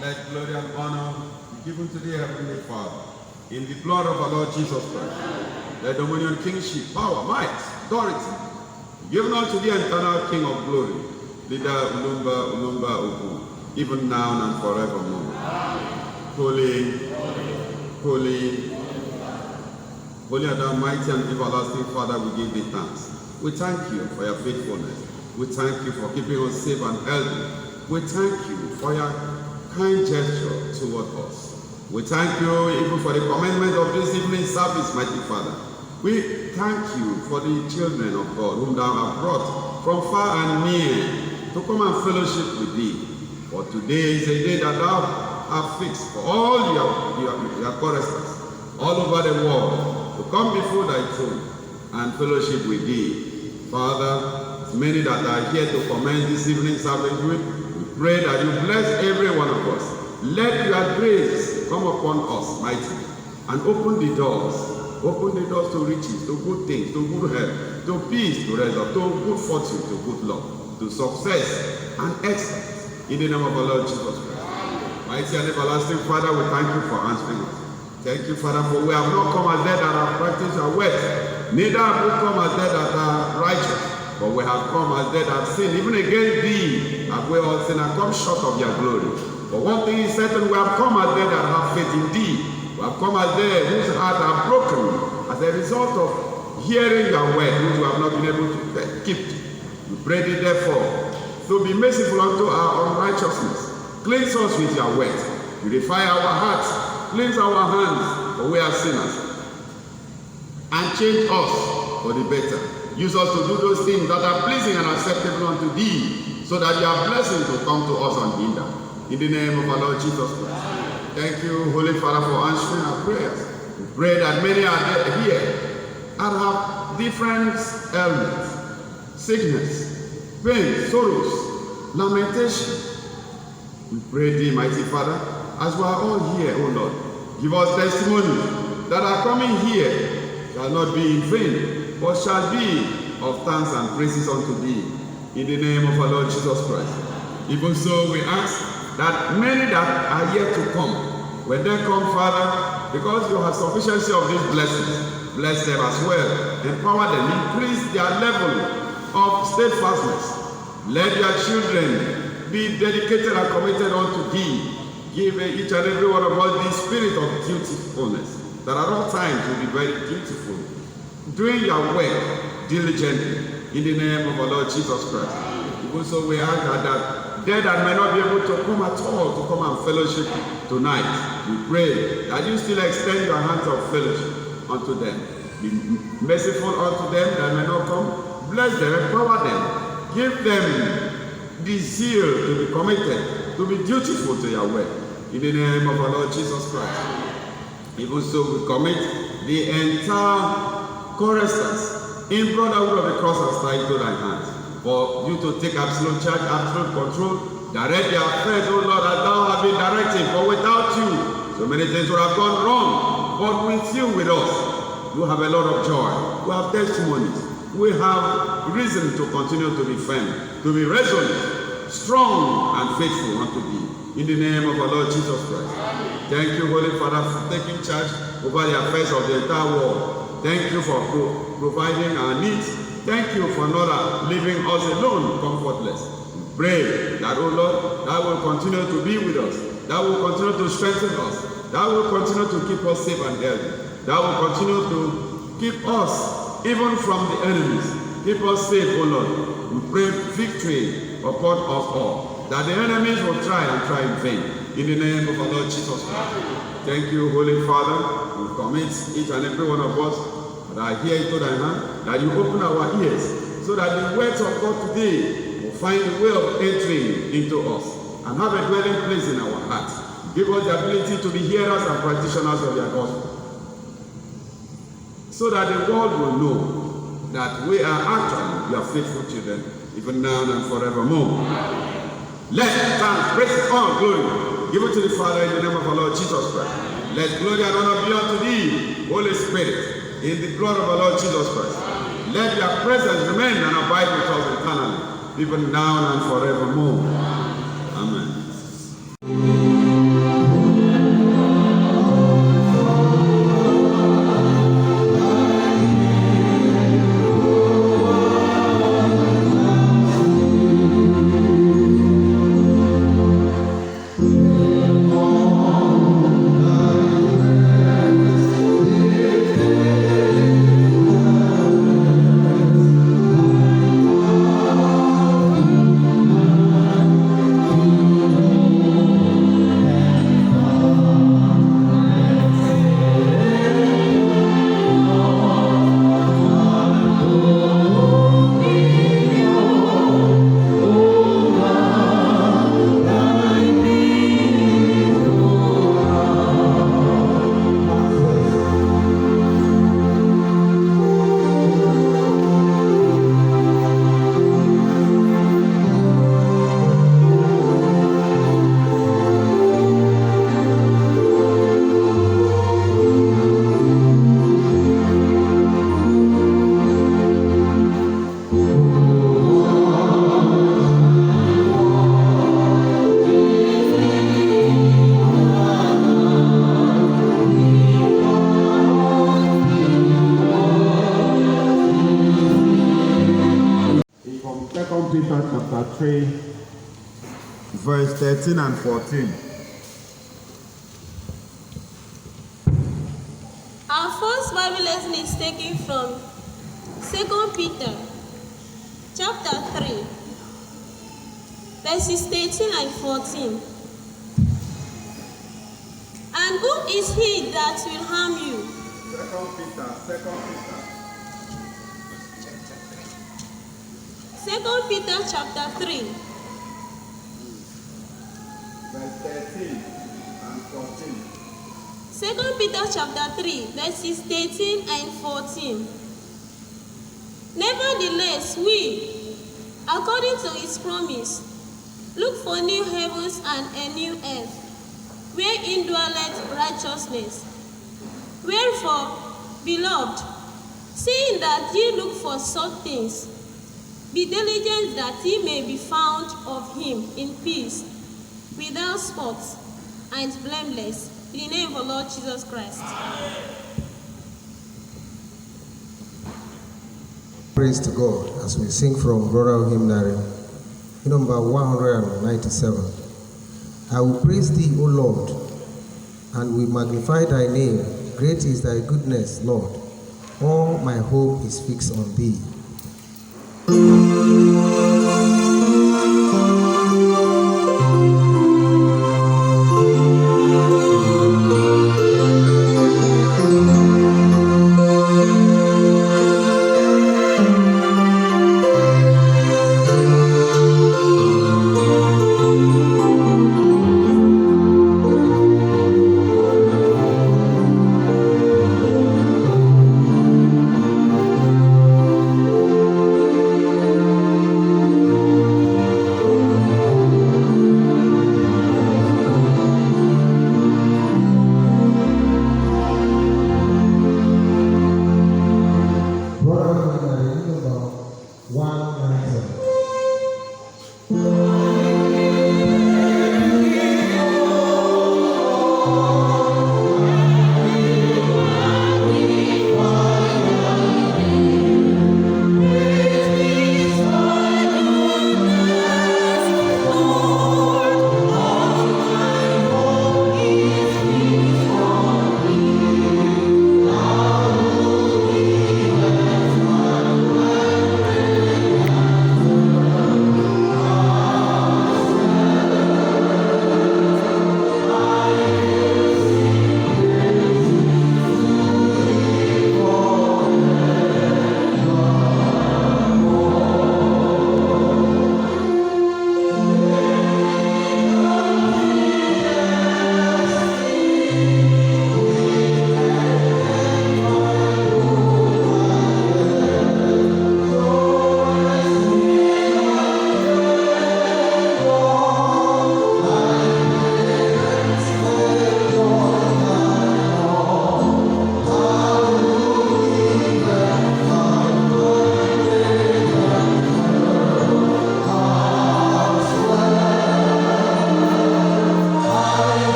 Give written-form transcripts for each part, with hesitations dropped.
Let glory and honor be given to the Heavenly Father in the blood of our Lord Jesus Christ. Let dominion, kingship, power, might, authority be given unto the eternal King of glory, Leader Ulumba Ulumba Ubu, even now and forevermore. Holy, holy, holy and almighty and everlasting Father, we give thee thanks. We thank you for your faithfulness. We thank you for keeping us safe and healthy. We thank you for your kind gesture toward us. We thank you even for the commencement of this evening service, mighty Father. We thank you for the children of God whom thou hast brought from far and near to come and fellowship with thee. For today is a day that thou hast fixed for all your choristers all over the world to come before thy throne and fellowship with thee. Father, as many that are here to commence this evening service with, we pray that you bless every one of us. Let your grace come upon us mightily and open the doors to riches, to good things, to good health, to peace, to resolve, to good fortune, to good luck, to success and excellence. In the name of our Lord Jesus Christ. Mighty and everlasting Father, we thank you for answering us. Thank you, Father, for we have not come as they that have practiced our works, neither have we come as they that are righteous, but we have come as they that have sinned. Even against thee have we all sinned and come short of your glory. But one thing is certain, we have come as they that have faith in thee. We have come as they whose hearts are broken as a result of hearing your word, which we have not been able to keep. We pray thee therefore to be merciful unto our unrighteousness. Cleanse us with your word. Purify our hearts. Cleanse our hands, for we are sinners. And change us for the better. Use us to do those things that are pleasing and acceptable unto thee, so that your blessings will come to us unhindered. In the name of our Lord Jesus Christ. Thank you, Holy Father, for answering our prayers. We pray that many are here and have different ailments, sickness, pain, sorrows, lamentation. We pray thee, mighty Father, as we are all here, O Lord, give us testimonies that are coming here shall not be in vain, but shall be of thanks and praises unto thee. In the name of our Lord Jesus Christ. Even so, we ask that many that are yet to come, when they come, Father, because you have sufficiency of these blessings, bless them as well, empower them, increase their level of steadfastness. Let your children be dedicated and committed unto thee. Give each and every one of us the spirit of dutifulness, that at all times will be very dutiful, doing your work diligently, in the name of our Lord Jesus Christ. Even so, we ask that they that may not be able to come at all to come and fellowship tonight, we pray that you still extend your hands of fellowship unto them. Be merciful unto them that may not come. Bless them, empower them, give them the zeal to be committed, to be dutiful to your work. In the name of our Lord Jesus Christ. Even so, we commit the entire choristers in brotherhood of the cross and strike to thy hands. For you to take absolute charge, absolute control, direct their affairs, O Lord, as thou hast been directing. For without you, so many things would have gone wrong. But with you, with us, we have a lot of joy. We have testimonies. We have reason to continue to be firm, to be resolute, strong, and faithful unto thee. In the name of our Lord Jesus Christ. Thank you, Holy Father, for taking charge over the affairs of the entire world. Thank you for providing our needs. Thank you for not leaving us alone, comfortless. We pray that, O Lord, that will continue to be with us. That will continue to strengthen us. That will continue to keep us safe and healthy. That will continue to keep us even from the enemies. Keep us safe, O Lord. We pray victory upon us all. That the enemies will try in vain. In the name of our Lord Jesus Christ. Thank you, Holy Father. We commit each and every one of us that are here into thy hand, that you open our ears, so that the words of God today will find a way of entering into us and have a dwelling place in our hearts. Give us the ability to be hearers and practitioners of your gospel, so that the world will know that we are actually your faithful children, even now and forevermore. Let thanks, praise, all glory give it to the Father in the name of our Lord Jesus Christ. Let glory and honor be unto thee, Holy Spirit. in the blood of our Lord Jesus Christ. Let their presence remain and abide with us eternally, even now and forevermore. Amen. Peter chapter 3, verse 13 and 14. Our first Bible lesson is taken from 2 Peter chapter 3, verses 13 and 14. And who is he that will harm you? 2 Peter chapter 3, verse 13 and 14. 2 Peter chapter 3, verses 13 and 14. Nevertheless, we, according to his promise, look for new heavens and a new earth, wherein dwelleth righteousness. Wherefore, beloved, seeing that ye look for such things, be diligent that ye may be found of him in peace, without spot and blameless, in the name of our Lord Jesus Christ. Praise to God as we sing from Rural Hymnary, number 197. I will praise thee, O Lord, and will magnify thy name. Great is thy goodness, Lord. All my hope is fixed on thee.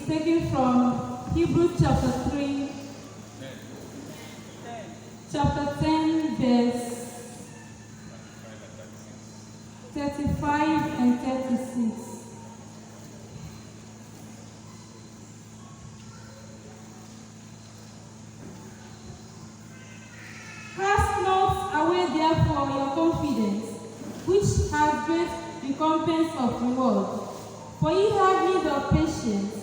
taken from Hebrews chapter 3, chapter 10, verse 35 and 36. Cast not away therefore your confidence, which has great recompense of reward. For ye have need of patience,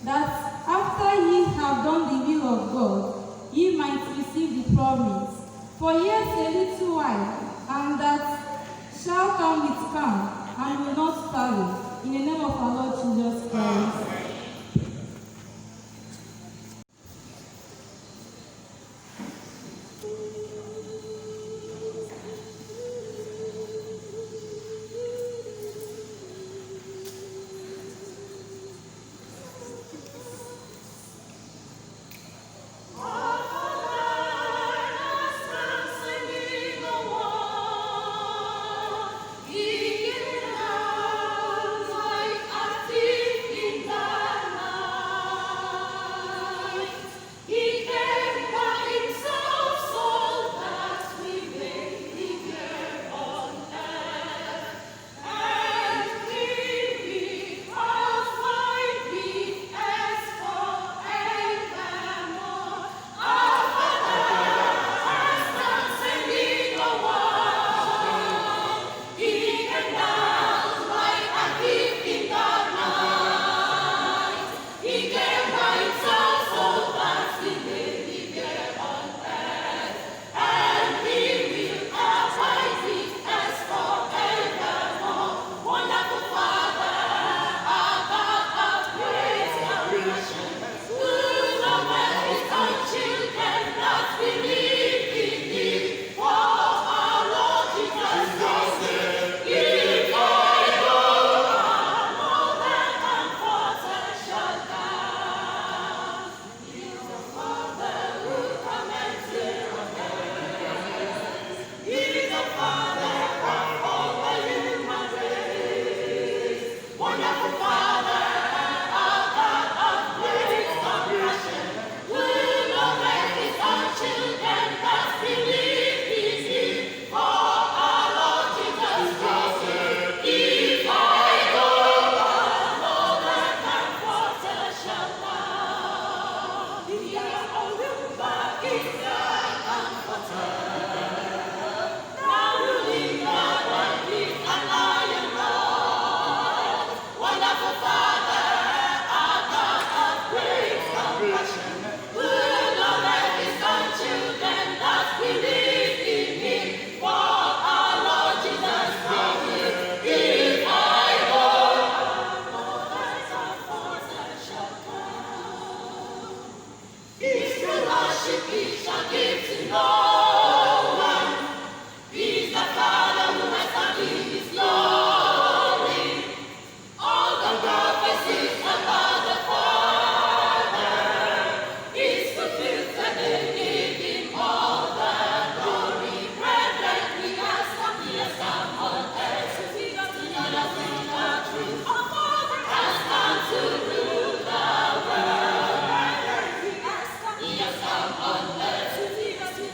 that after ye have done the will of God, ye might receive the promise. For yet a little while, and that shall come with calm, and will not tarry. In the name of our Lord Jesus Christ.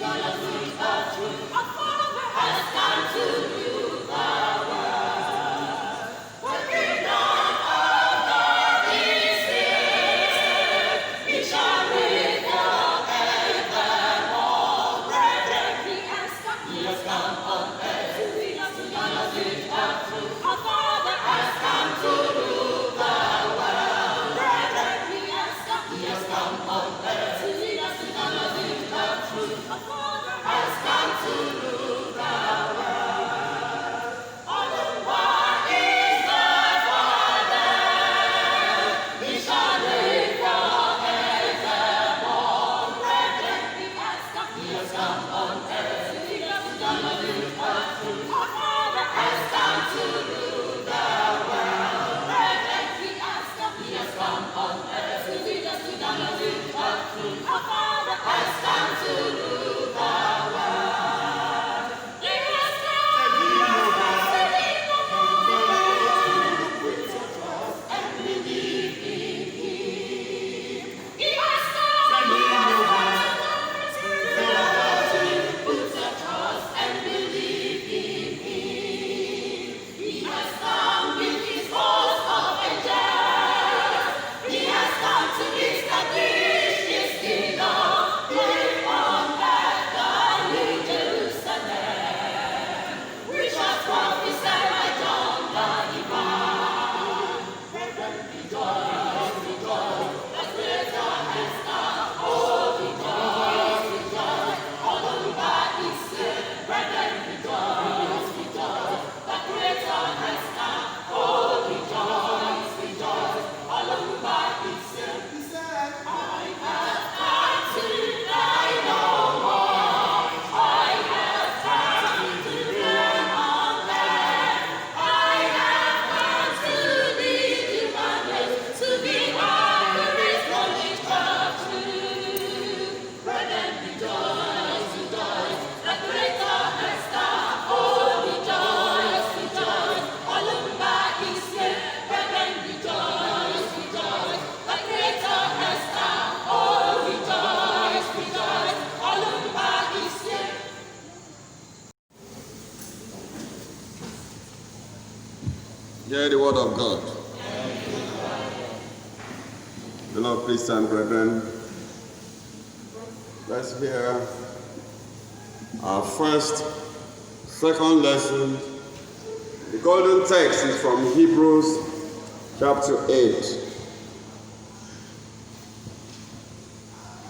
Yes, word of God. The Lord, please stand, brethren. Let's hear our second lesson. The golden text is from Hebrews chapter 8,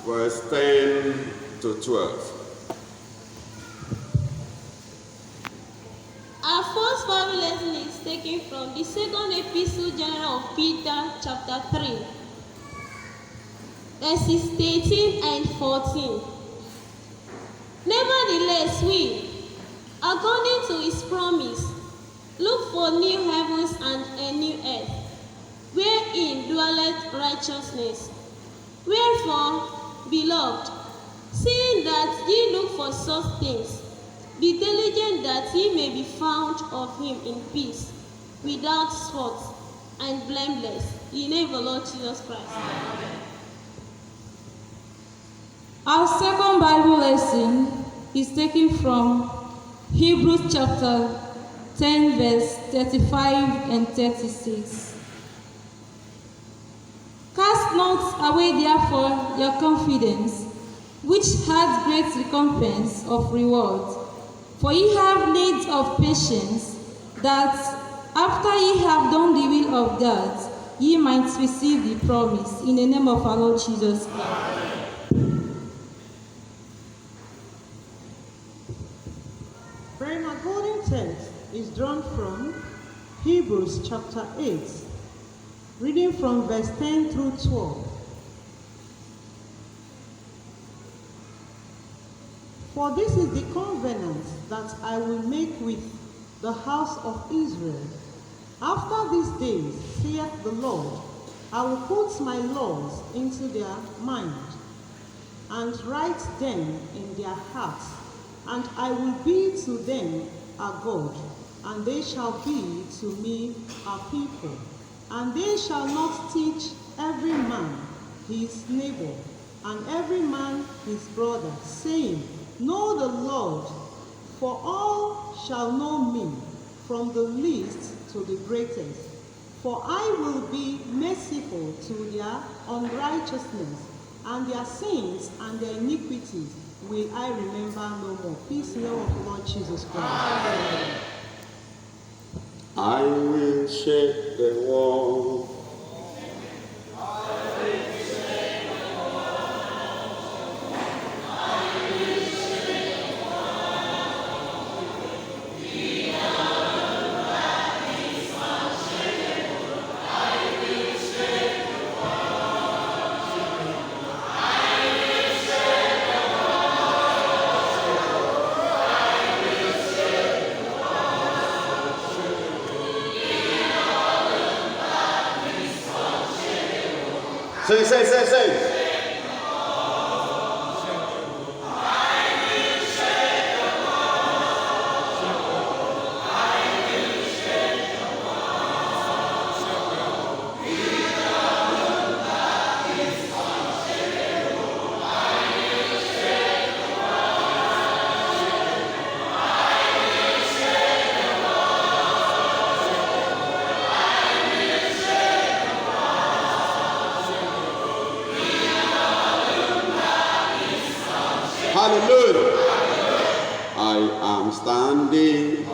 verse 10 to 12. Our first Bible lesson is taken from the second epistle general of Peter, chapter 3, verses 13 and 14. Nevertheless, we, according to his promise, look for new heavens and a new earth, wherein dwelleth righteousness. Wherefore, beloved, seeing that ye look for such things, be diligent that ye may be found of him in peace, without spot and blameless, in the name of Lord Jesus Christ. Our second Bible lesson is taken from Hebrews chapter 10, verse 35 and 36. Cast not away therefore your confidence, which hath great recompense of reward. For ye have need of patience, that after ye have done the will of God, ye might receive the promise. In the name of our Lord Jesus Christ. Friend, our golden text is drawn from Hebrews chapter 8, reading from verse 10 through 12. For this is the covenant that I will make with the house of Israel. After these days, saith the Lord, I will put my laws into their mind, and write them in their hearts, and I will be to them a God, and they shall be to me a people. And they shall not teach every man his neighbor, and every man his brother, saying, Know the Lord, for all shall know me, from the least to the greatest. For I will be merciful to their unrighteousness, and their sins and their iniquities will I remember no more. Peace in the name of the Lord Jesus Christ. Amen. I will shake the world. Say. Hallelujah. I am standing.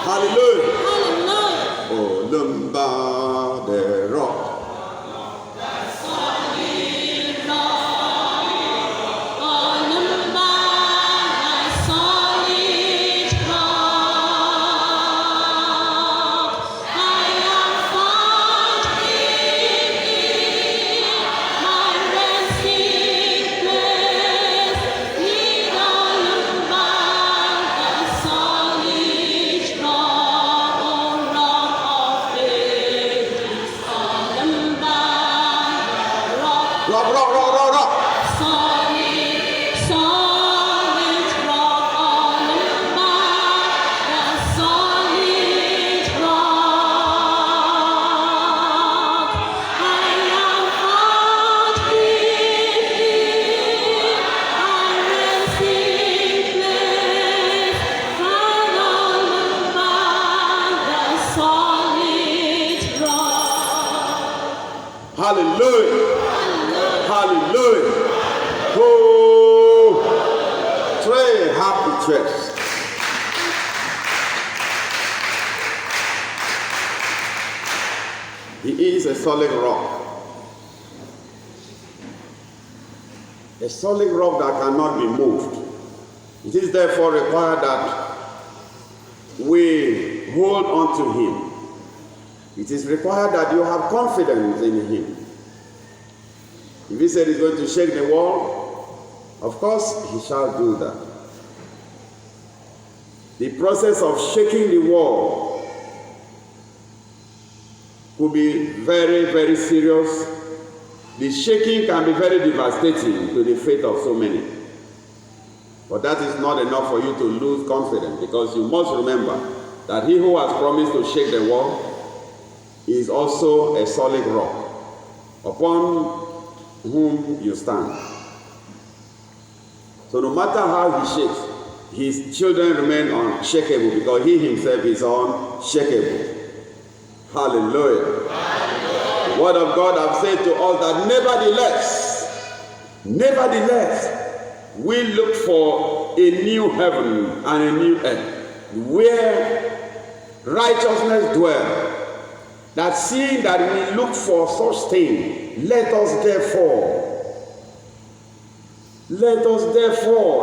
Hallelujah. Rock, rock, rock, rock, rock. Solid, solid rock on my, the solid rock. I am found deep, I rest in place, found on the solid rock. Hallelujah. Hallelujah. Oh, three happy church. He is a solid rock. A solid rock that cannot be moved. It is therefore required that we hold on to him. It is required that you have confidence in him. If he said he's going to shake the wall, of course he shall do that. The process of shaking the wall could be very, very serious. The shaking can be very devastating to the faith of so many. But that is not enough for you to lose confidence, because you must remember that he who has promised to shake the wall is also a solid rock upon whom you stand. So no matter how he shakes, his children remain unshakable, because he himself is unshakable. Hallelujah. The word of God has said to us that nevertheless, we look for a new heaven and a new earth, where righteousness dwells. That seeing that we look for such thing, let us therefore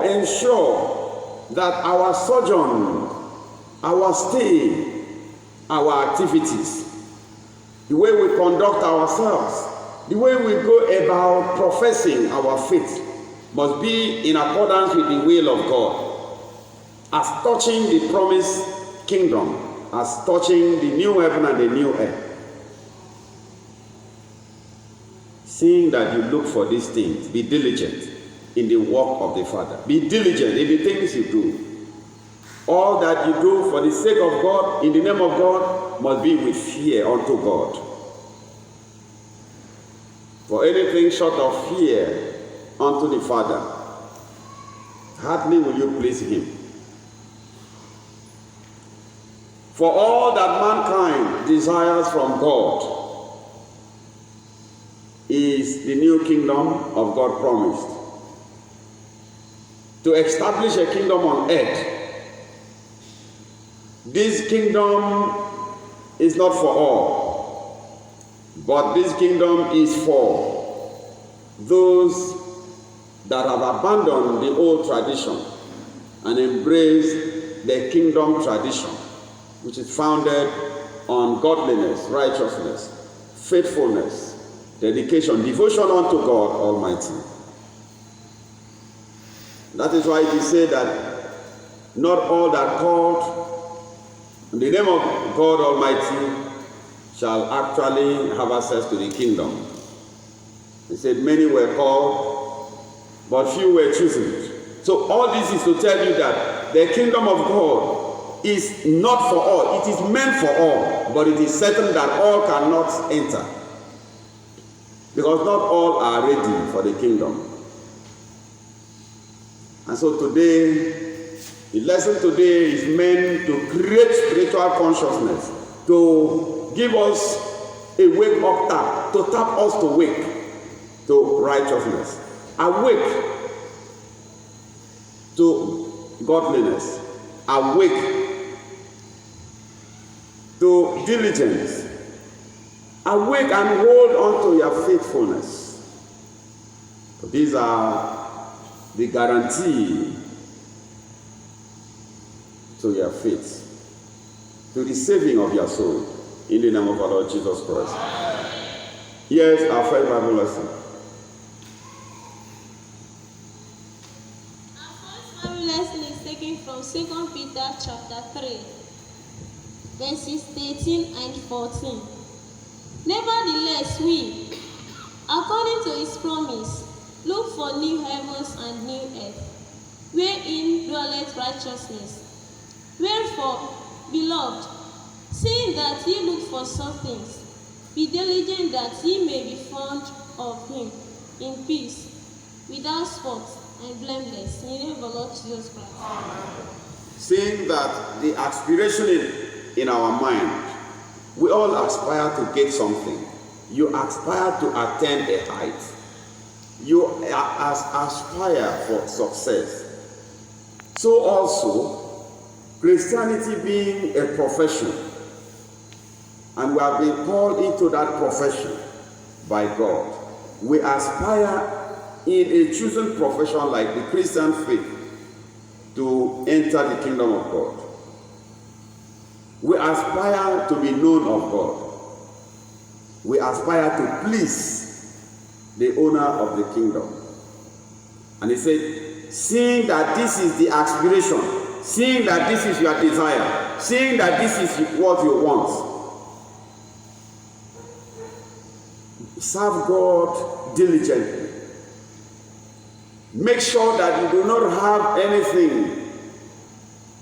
ensure that our sojourn, our stay, our activities, the way we conduct ourselves, the way we go about professing our faith, must be in accordance with the will of God, as touching the promised kingdom, as touching the new heaven and the new earth. Seeing that you look for these things, be diligent in the work of the Father. Be diligent in the things you do. All that you do for the sake of God, in the name of God, must be with fear unto God. For anything short of fear unto the Father, hardly will you please him. For all that mankind desires from God is the new kingdom of God promised. To establish a kingdom on earth. This kingdom is not for all, but this kingdom is for those that have abandoned the old tradition and embraced the kingdom tradition, which is founded on godliness, righteousness, faithfulness, dedication, devotion unto God Almighty. That is why it is said that not all that called in the name of God Almighty shall actually have access to the kingdom. He said many were called, but few were chosen. So all this is to tell you that the kingdom of God is not for all. It is meant for all, but it is certain that all cannot enter, because not all are ready for the kingdom. And so today, the lesson today is meant to create spiritual consciousness, to give us a wake-up tap, to tap us to wake to righteousness, awake to godliness, awake to diligence, awake and hold on to your faithfulness. So these are the guarantee to your faith, to the saving of your soul, in the name of our Lord Jesus Christ. Here's our first Bible lesson. Our first Bible lesson is taken from 2 Peter chapter 3, verses 13 and 14. Nevertheless, we, according to his promise, for new heavens and new earth, wherein dwelleth righteousness. Wherefore, beloved, seeing that ye look for some things, be diligent that ye may be found of him in peace, without spot and blameless, in the name of the Lord Jesus Christ. Seeing that the aspiration in our mind, we all aspire to get something. You aspire to attain a height. You aspire for success. So also, Christianity being a profession, and we have been called into that profession by God. We aspire in a chosen profession like the Christian faith to enter the kingdom of God. We aspire to be known of God. We aspire to please the owner of the kingdom. And he said, seeing that this is the aspiration, seeing that this is your desire, seeing that this is what you want, serve God diligently. Make sure that you do not have anything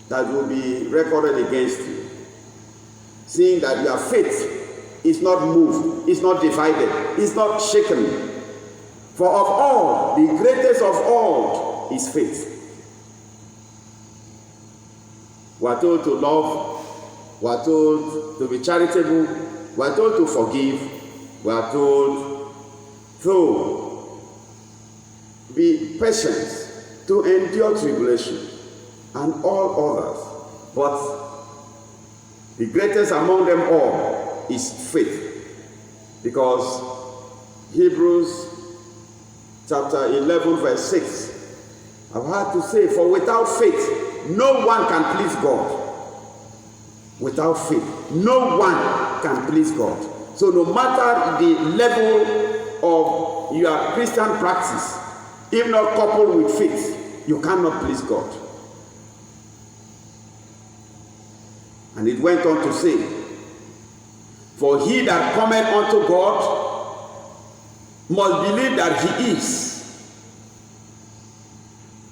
that will be recorded against you. Seeing that your faith is not moved, is not divided, is not shaken. For of all, the greatest of all is faith. We are told to love, we are told to be charitable, we are told to forgive, we are told to be patient, to endure tribulation, and all others. But the greatest among them all is faith. Because Hebrews chapter 11 verse 6, I've had to say, for without faith, no one can please God. Without faith, no one can please God. So no matter the level of your Christian practice, if not coupled with faith, you cannot please God. And it went on to say, for he that cometh unto God must believe that he is,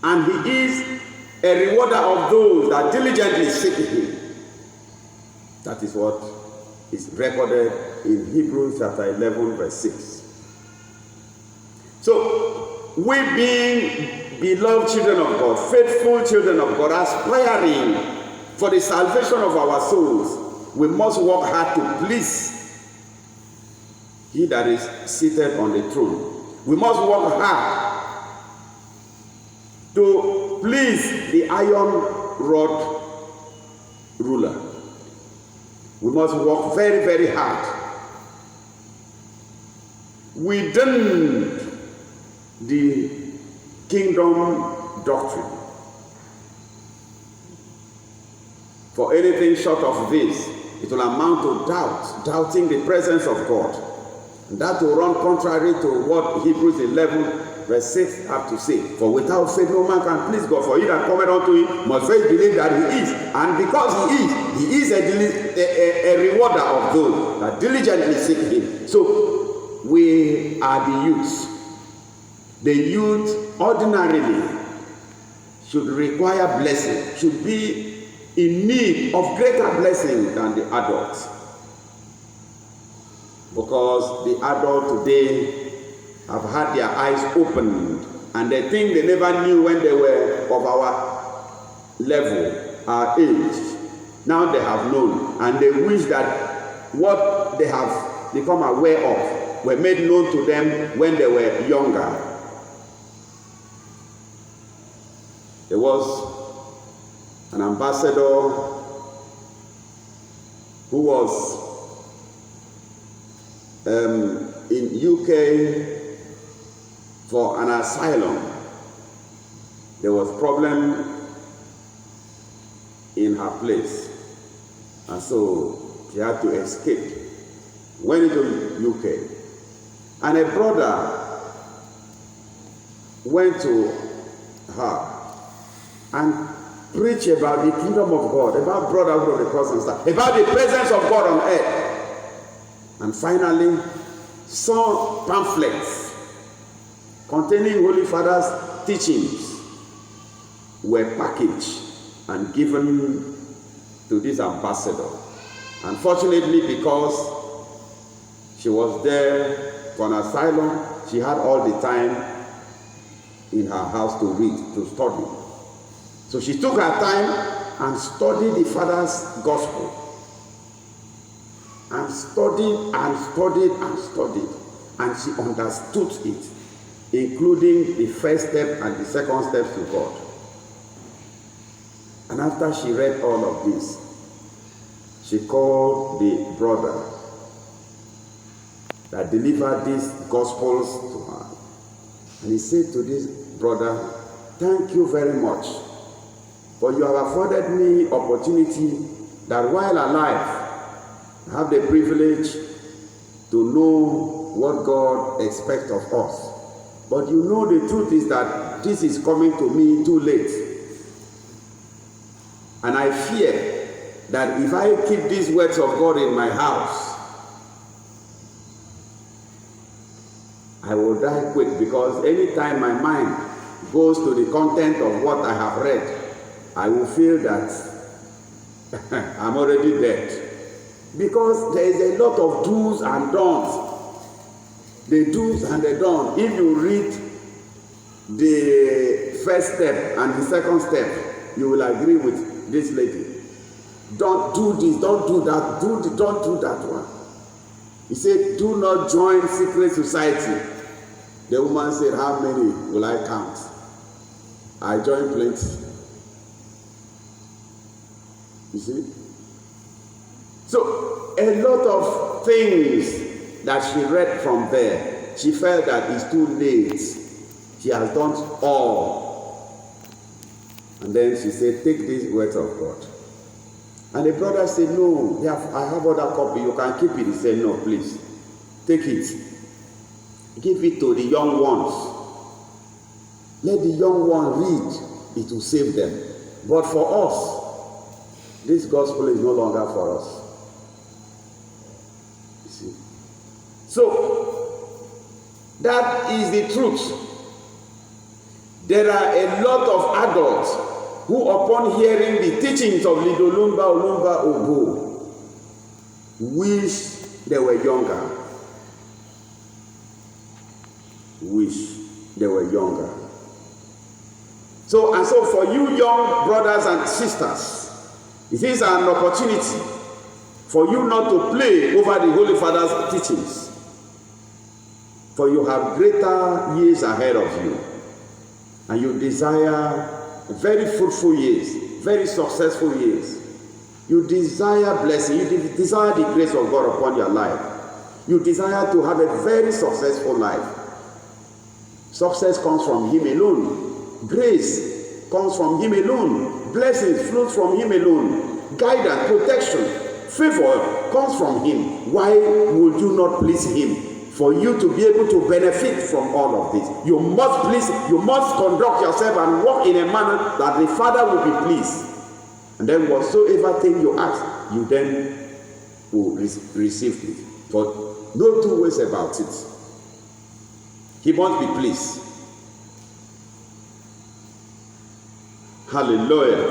and he is a rewarder of those that diligently seek him. That is what is recorded in Hebrews chapter 11 verse 6. So, we being beloved children of God, faithful children of God, aspiring for the salvation of our souls, we must work hard to please he that is seated on the throne. We must work hard to please the iron rod ruler. We must work very, very hard within the kingdom doctrine. For anything short of this, it will amount to doubt, doubting the presence of God. And that will run contrary to what Hebrews 11 verse 6 have to say. For without faith no man can please God. For he that cometh unto him must first believe that he is. And because he is a rewarder of those that diligently seek him. So we are the youth. The youth ordinarily should require blessing, should be in need of greater blessing than the adults. Because the adults today have had their eyes opened, and they think they never knew when they were of our level, our age. Now they have known, and they wish that what they have become aware of were made known to them when they were younger. There was an ambassador who was in UK for an asylum. There was problem in her place, and so she had to escape. Went into UK, and a brother went to her and preach about the kingdom of God, about brotherhood of the cross and stuff, about the presence of God on earth. And finally, saw pamphlets containing Holy Father's teachings were packaged and given to this ambassador. Unfortunately, because she was there for an asylum, she had all the time in her house to read, to study. So she took her time and studied the Father's gospel. And studied and studied and studied. And she understood it, including the first step and the second steps to God. And after she read all of this, she called the brother that delivered these gospels to her. And he said to this brother, "Thank you very much, for you have afforded me opportunity that while alive, I have the privilege to know what God expects of us. But you know the truth is that this is coming to me too late. And I fear that if I keep these words of God in my house, I will die quick, because anytime my mind goes to the content of what I have read, I will feel that I'm already dead. Because there is a lot of do's and don'ts. The do's and the don'ts. If you read the first step and the second step, you will agree with this lady. Don't do this, don't do that, don't do that one. He said, do not join secret society. The woman said, how many will I count? I joined plenty. You see? So, a lot of things that she read from there, she felt that it's too late. She has done all. And then she said, take these words of God. And the brother said, no, I have other copy, you can keep it. He said, no, please, take it. Give it to the young ones. Let the young one read, it will save them. But for us, this gospel is no longer for us. You see? So, that is the truth. There are a lot of adults who, upon hearing the teachings of Lido Lumba Olumba Ogo, wish they were younger. Wish they were younger. So for you young brothers and sisters, it is an opportunity for you not to play over the Holy Father's teachings. For you have greater years ahead of you. And you desire very fruitful years, very successful years. You desire blessing, you desire the grace of God upon your life. You desire to have a very successful life. Success comes from Him alone. Grace comes from Him alone. Blessings flow from Him alone. Guidance, protection, favor comes from Him. Why would you not please Him? For you to be able to benefit from all of this, you must conduct yourself and walk in a manner that the Father will be pleased. And then whatsoever thing you ask, you then will receive it. But no two ways about it. He must be pleased. Hallelujah.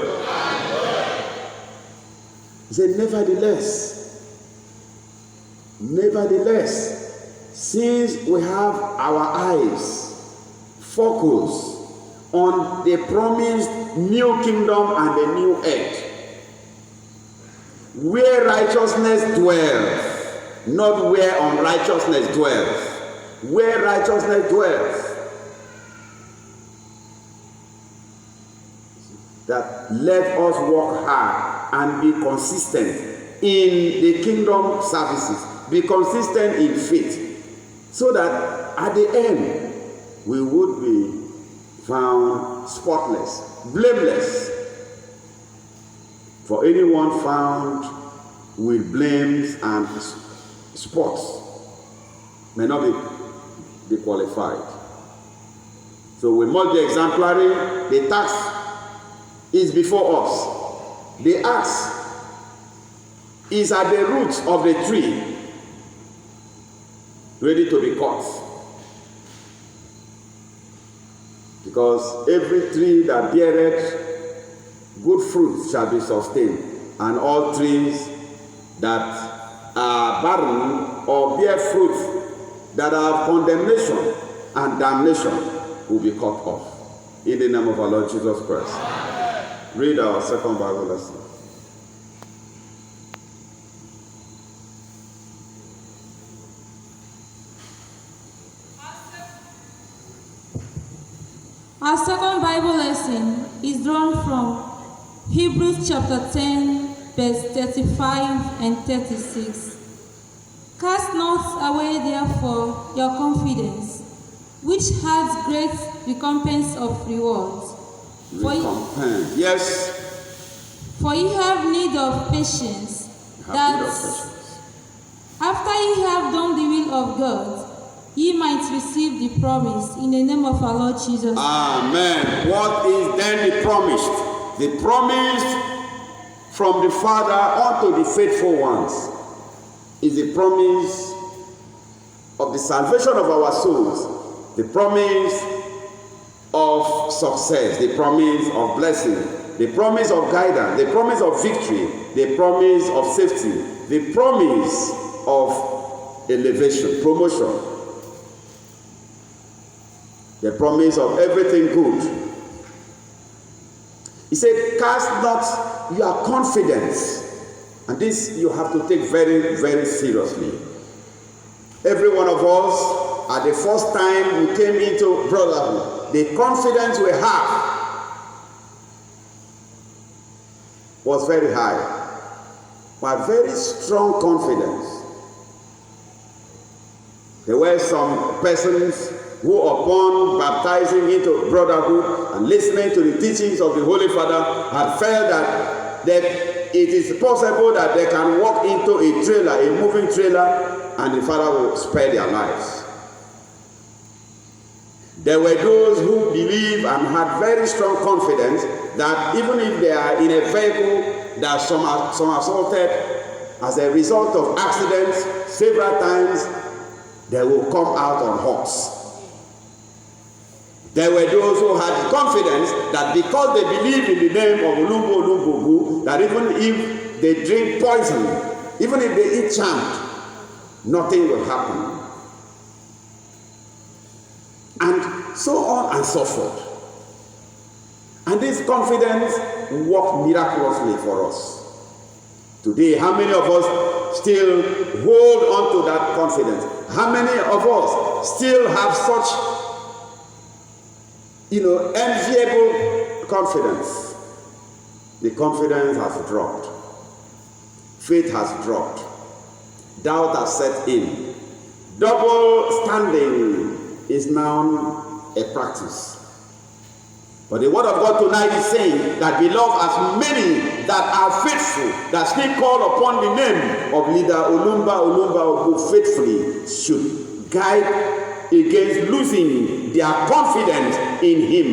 He said, nevertheless, since we have our eyes focused on the promised new kingdom and the new earth, where righteousness dwells, not where unrighteousness dwells, where righteousness dwells, that let us work hard and be consistent in the kingdom services, be consistent in faith, so that at the end we would be found spotless, blameless. For anyone found with blames and spots may not be qualified. So we must be exemplary. The task is before us. The axe is at the roots of the tree, ready to be cut. Because every tree that beareth good fruit shall be sustained, and all trees that are barren or bear fruit that are of condemnation and damnation will be cut off. In the name of our Lord Jesus Christ. Read our second Bible lesson. Our second Bible lesson is drawn from Hebrews chapter 10, verse 35 and 36. Cast not away therefore your confidence, which has great recompense of rewards. Recompense. Yes. For ye have need of patience, after ye have done the will of God, ye might receive the promise in the name of our Lord Jesus. Amen. What is then the promise? The promise from the Father unto the faithful ones is the promise of the salvation of our souls, the promise of success, the promise of blessing, the promise of guidance, the promise of victory, the promise of safety, the promise of elevation, promotion, the promise of everything good. He said, cast not your confidence. And this you have to take very, very seriously. Every one of us, at the first time we came into brotherhood, the confidence we have was very high. But very strong confidence. There were some persons who, upon baptizing into brotherhood and listening to the teachings of the Holy Father, had felt that it is possible that they can walk into a trailer, a moving trailer, and the Father will spare their lives. There were those who believed and had very strong confidence that even if they are in a vehicle that some assaulted as a result of accidents several times, they will come out unhurt. There were those who had confidence that because they believe in the name of Olumbo Olumbogu, that even if they drink poison, even if they eat charmed, nothing will happen. And so on and so forth. And this confidence worked miraculously for us. Today, how many of us still hold on to that confidence? How many of us still have such enviable confidence? The confidence has dropped. Faith has dropped. Doubt has set in. Double standing is now a practice. But the word of God tonight is saying that, beloved, as many that are faithful, that still call upon the name of leader Olumba who faithfully should guide against losing their confidence in him.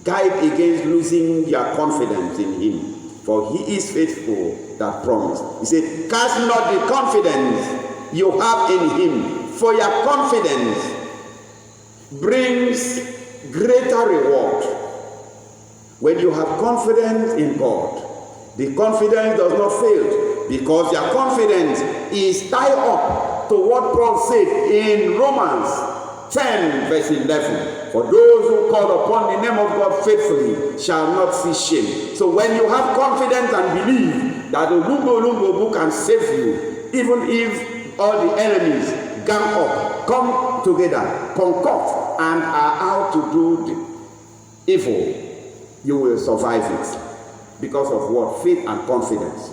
Guide against losing your confidence in him. For he is faithful that promised. He said, cast not the confidence you have in him, for your confidence brings greater reward. When you have confidence in God, the confidence does not fail, because your confidence is tied up to what Paul said in Romans 10 verse 11. For those who call upon the name of God faithfully shall not see shame. So when you have confidence and believe that Olumbo can save you, even if all the enemies gang up, come together, concoct, and are out to do the evil, you will survive it. Because of what? Faith and confidence.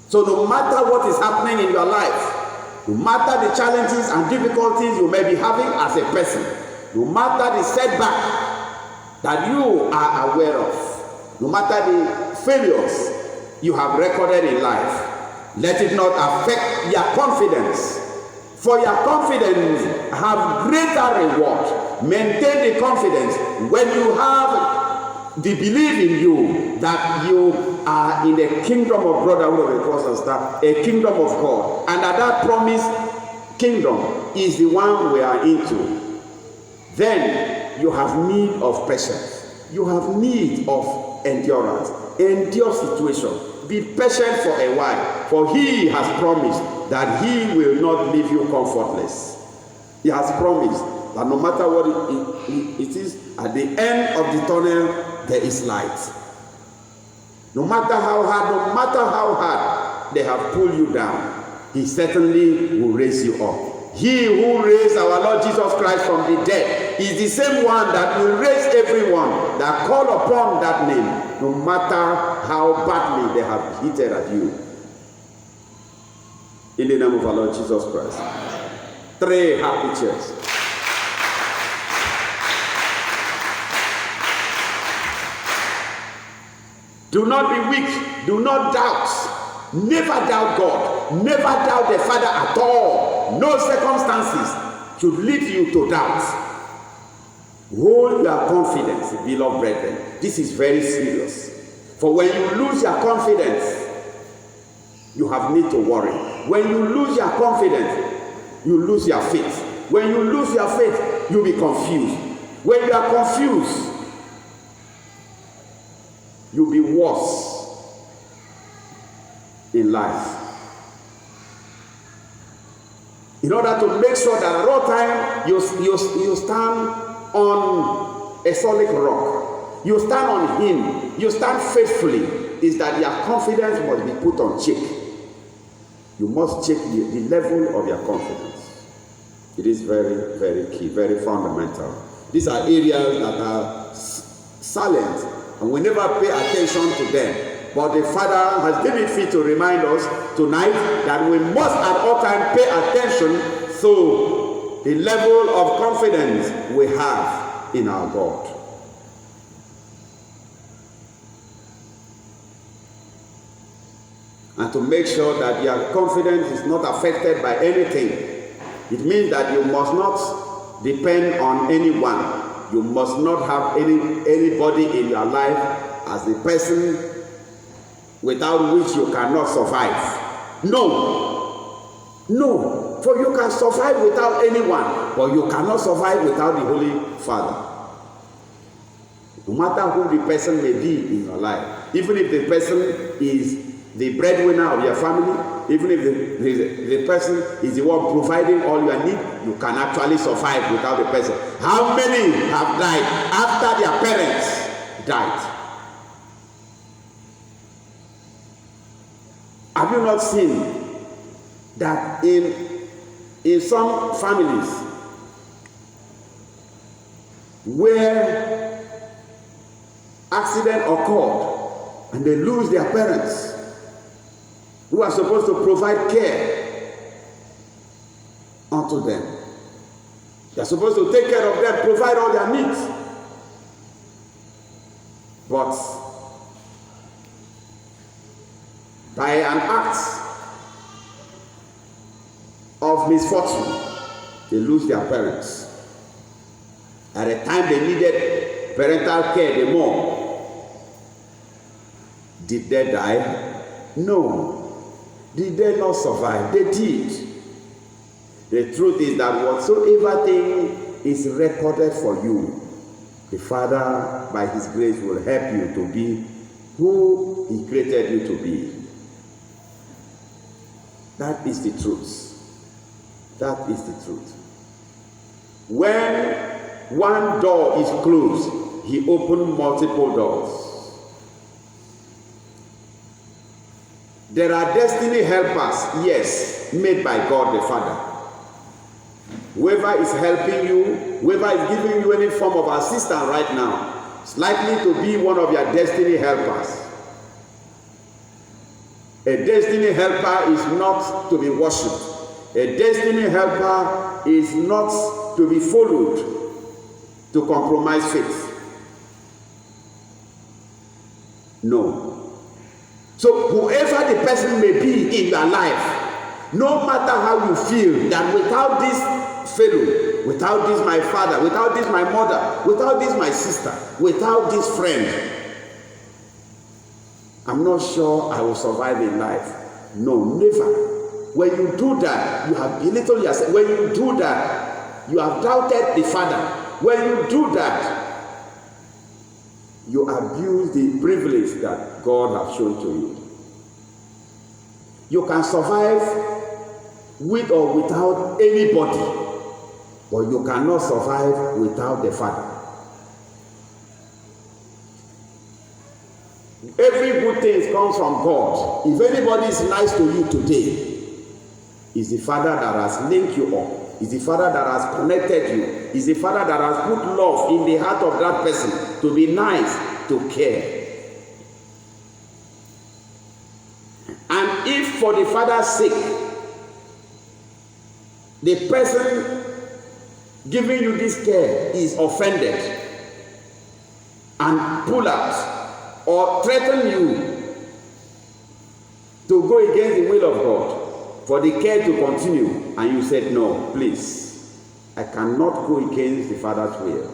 So no matter what is happening in your life, no matter the challenges and difficulties you may be having as a person, no matter the setback that you are aware of, no matter the failures you have recorded in life, let it not affect your confidence. For your confidence have greater reward. Maintain the confidence when you have the belief in you that you are in the kingdom of brotherhood of the cross and star, a kingdom of God, and that promised kingdom is the one we are into. then you have need of patience. You have need of endurance. Endure situation. Be patient for a while, for he has promised that he will not leave you comfortless. He has promised that no matter what it is, at the end of the tunnel, there is light. No matter how hard they have pulled you down, he certainly will raise you up. He who raised our Lord Jesus Christ from the dead is the same one that will raise everyone that call upon that name, no matter how badly they have hit at you. In the name of our Lord Jesus Christ. 3 happy cheers. Do not be weak. Do not doubt. Never doubt God. Never doubt the Father at all. No circumstances should lead you to doubt. Hold your confidence, beloved brethren. This is very serious. For when you lose your confidence, you have need to worry. When you lose your confidence, you lose your faith. When you lose your faith, you'll be confused. When you are confused, you'll be worse in life. In order to make sure that at all time you stand on a solid rock, you stand on him, you stand faithfully, is that your confidence must be put on check. You must check the level of your confidence. It is very, very key, very fundamental. These are areas that are silent and we never pay attention to them. But the Father has given it fit to remind us tonight that we must at all times pay attention to the level of confidence we have in our God. And to make sure that your confidence is not affected by anything. It means that you must not depend on anyone. You must not have anybody in your life as a person without which you cannot survive. No, for you can survive without anyone, but you cannot survive without the Holy Father. No matter who the person may be in your life, even if the person is the breadwinner of your family, even if the person is the one providing all your need, you can actually survive without the person. How many have died after their parents died? Have you not seen that in some families where accident occurred and they lose their parents who are supposed to provide care unto them? They are supposed to take care of them, provide all their needs. But by an act of misfortune, they lose their parents. At the time they needed parental care the more. Did they die? No. Did they not survive? They did. The truth is that whatsoever thing is recorded for you, the Father, by His grace, will help you to be who He created you to be. That is the truth. That is the truth. When one door is closed, He opened multiple doors. There are destiny helpers, yes, made by God the Father. Whoever is helping you, whoever is giving you any form of assistance right now, is likely to be one of your destiny helpers. A destiny helper is not to be worshipped. A destiny helper is not to be followed to compromise faith. No. So whoever the person may be in your life, no matter how you feel that without this fellow, without this my father, without this my mother, without this my sister, without this friend, I'm not sure I will survive in life. No, never. When you do that, you have belittled yourself. When you do that, you have doubted the Father. When you do that, you abuse the privilege that God has shown to you. You can survive with or without anybody, but you cannot survive without the Father. Every good thing comes from God. If anybody is nice to you today, it's the Father that has linked you up. It's the Father that has connected you. It's the Father that has put love in the heart of that person to be nice, to care. And if for the Father's sake, the person giving you this care is offended and pull out or threaten you to go against the will of God, for the care to continue, and you said, no, please, I cannot go against the Father's will.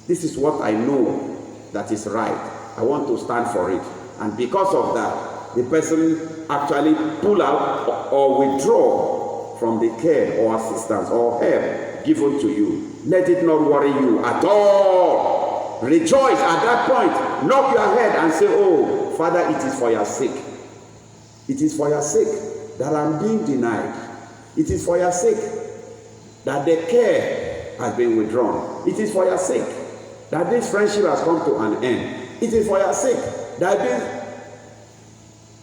This is what I know that is right. I want to stand for it. And because of that, the person actually pull out or withdraw from the care or assistance or help given to you. Let it not worry you at all. Rejoice at that point. Knock your head and say, oh, Father, it is for your sake. It is for your sake that I'm being denied. It is for your sake that the care has been withdrawn. It is for your sake that this friendship has come to an end. It is for your sake that this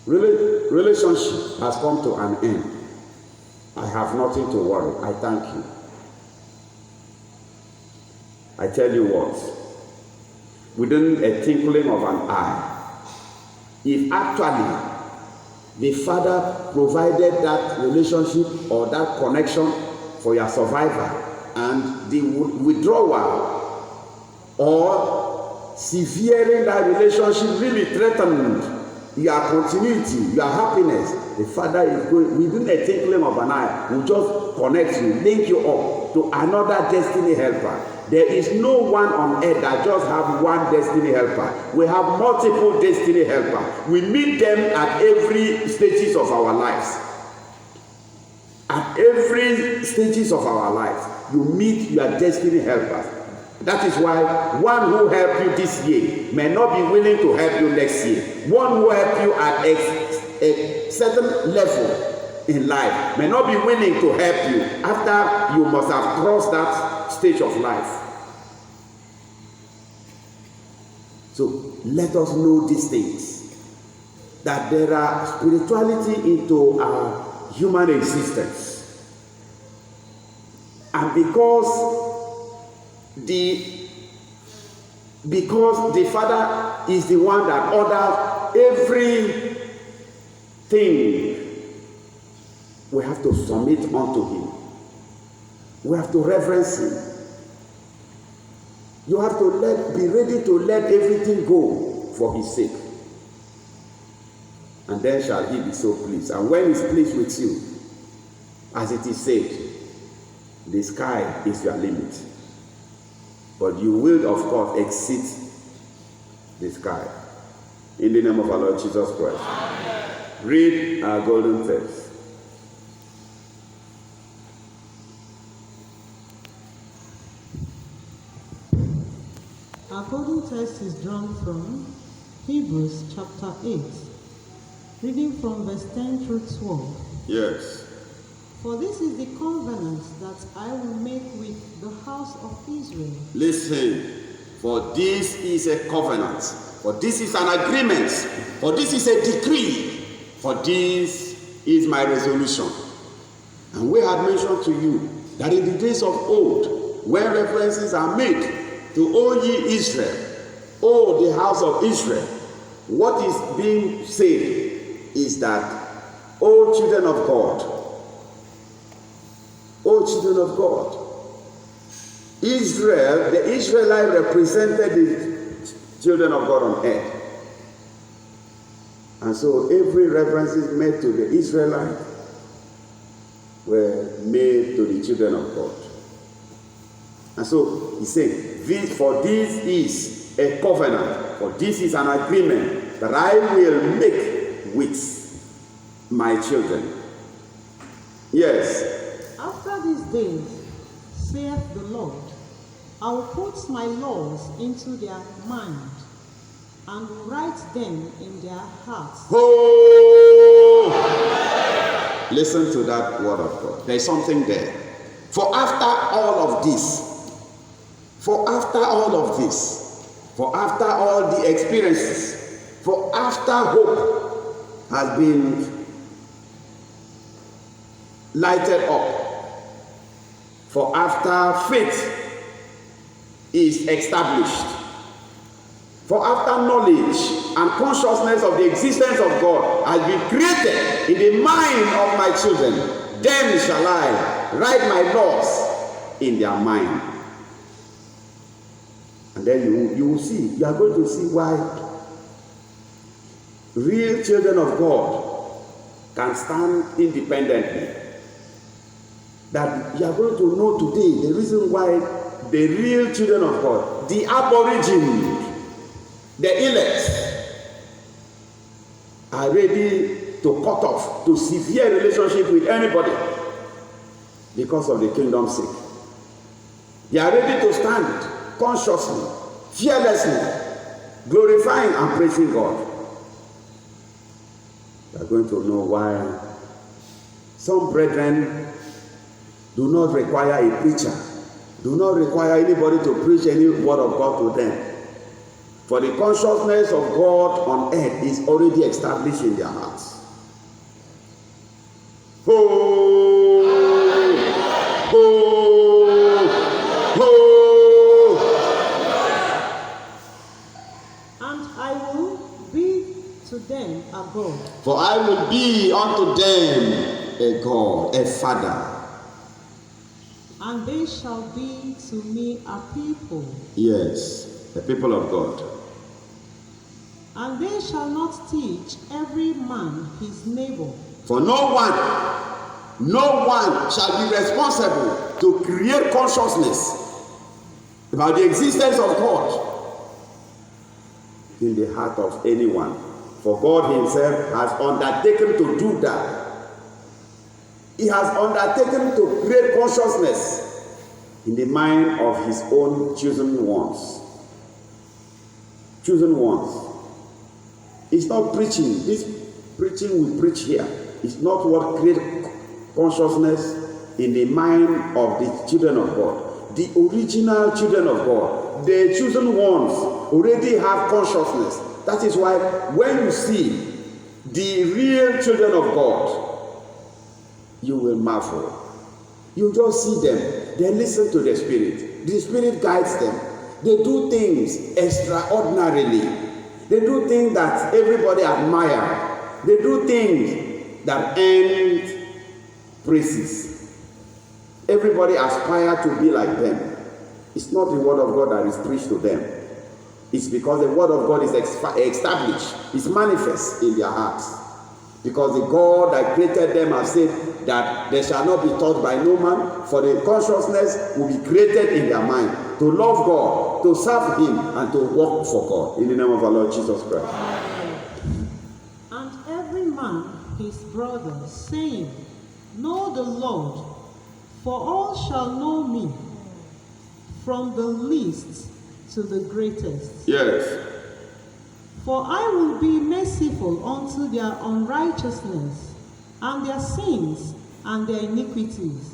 relationship has come to an end. I have nothing to worry. I thank you. I tell you what, within a twinkling of an eye, if actually the Father provided that relationship or that connection for your survival, and the withdrawal or severing that relationship really threatened your continuity, your happiness, the Father is going, within a twinkling of an eye, will just connect you, link you up to another destiny helper. There is no one on earth that just have one destiny helper. We have multiple destiny helpers. We meet them at every stages of our lives. At every stages of our lives, you meet your destiny helpers. That is why one who helped you this year may not be willing to help you next year. One who helped you at a certain level in life may not be willing to help you after you must have crossed that stage of life. So let us know these things, that there are spirituality into our human existence. And because the Father is the one that orders everything, we have to submit unto him. We have to reverence him. You have to be ready to let everything go for his sake. And then shall he be so pleased. And when he's pleased with you, as it is said, the sky is your limit. But you will, of course, exceed the sky. In the name of our Lord Jesus Christ. Amen. Read our golden text. Our golden text is drawn from Hebrews chapter 8, reading from verse 10 through 12. Yes. For this is the covenant that I will make with the house of Israel. Listen, for this is a covenant, for this is an agreement, for this is a decree, for this is my resolution. And we had mentioned to you that in the days of old, when references are made to O ye Israel, O the house of Israel, what is being said is that, O children of God, O children of God, Israel, the Israelite represented the children of God on earth. And so every references made to the Israelite were made to the children of God. And so he said, for this is a covenant, for this is an agreement that I will make with my children. Yes. After these days, saith the Lord, I will put my laws into their mind and will write them in their hearts. Oh! Listen to that word of God. There is something there. For after all of this, for after all the experiences, for after hope has been lighted up, for after faith is established, for after knowledge and consciousness of the existence of God has been created in the mind of my children, then shall I write my laws in their mind. And then you will see, you are going to see why real children of God can stand independently. That you are going to know today the reason why the real children of God, the aborigine, the elect, are ready to cut off, to severe relationship with anybody because of the kingdom's sake. They are ready to stand consciously, fearlessly, glorifying and praising God. You are going to know why some brethren do not require a preacher, do not require anybody to preach any word of God to them. For the consciousness of God on earth is already established in their hearts. Oh, oh, oh. And I will be to them a God. For I will be unto them a God, a Father. And they shall be to me a people. Yes, the people of God. And they shall not teach every man his neighbor. For no one shall be responsible to create consciousness about the existence of God in the heart of anyone. For God himself has undertaken to do that. He has undertaken to create consciousness in the mind of his own chosen ones. Chosen ones. It's not preaching. This preaching we preach here is not what creates consciousness in the mind of the children of God. The original children of God, the chosen ones, already have consciousness. That is why when you see the real children of God, you will marvel. You just see them. They listen to the Spirit. The Spirit guides them. They do things extraordinarily. They do things that everybody admires. They do things that earn praises. Everybody aspires to be like them. It's not the word of God that is preached to them. It's because the word of God is established. It's manifest in their hearts. Because the God that created them has said that they shall not be taught by no man, for the consciousness will be created in their mind to love God, to serve him, and to work for God. In the name of our Lord Jesus Christ. And every man his brother, saying, Know the Lord, for all shall know me, from the least to the greatest. Yes. For I will be merciful unto their unrighteousness, and their sins and their iniquities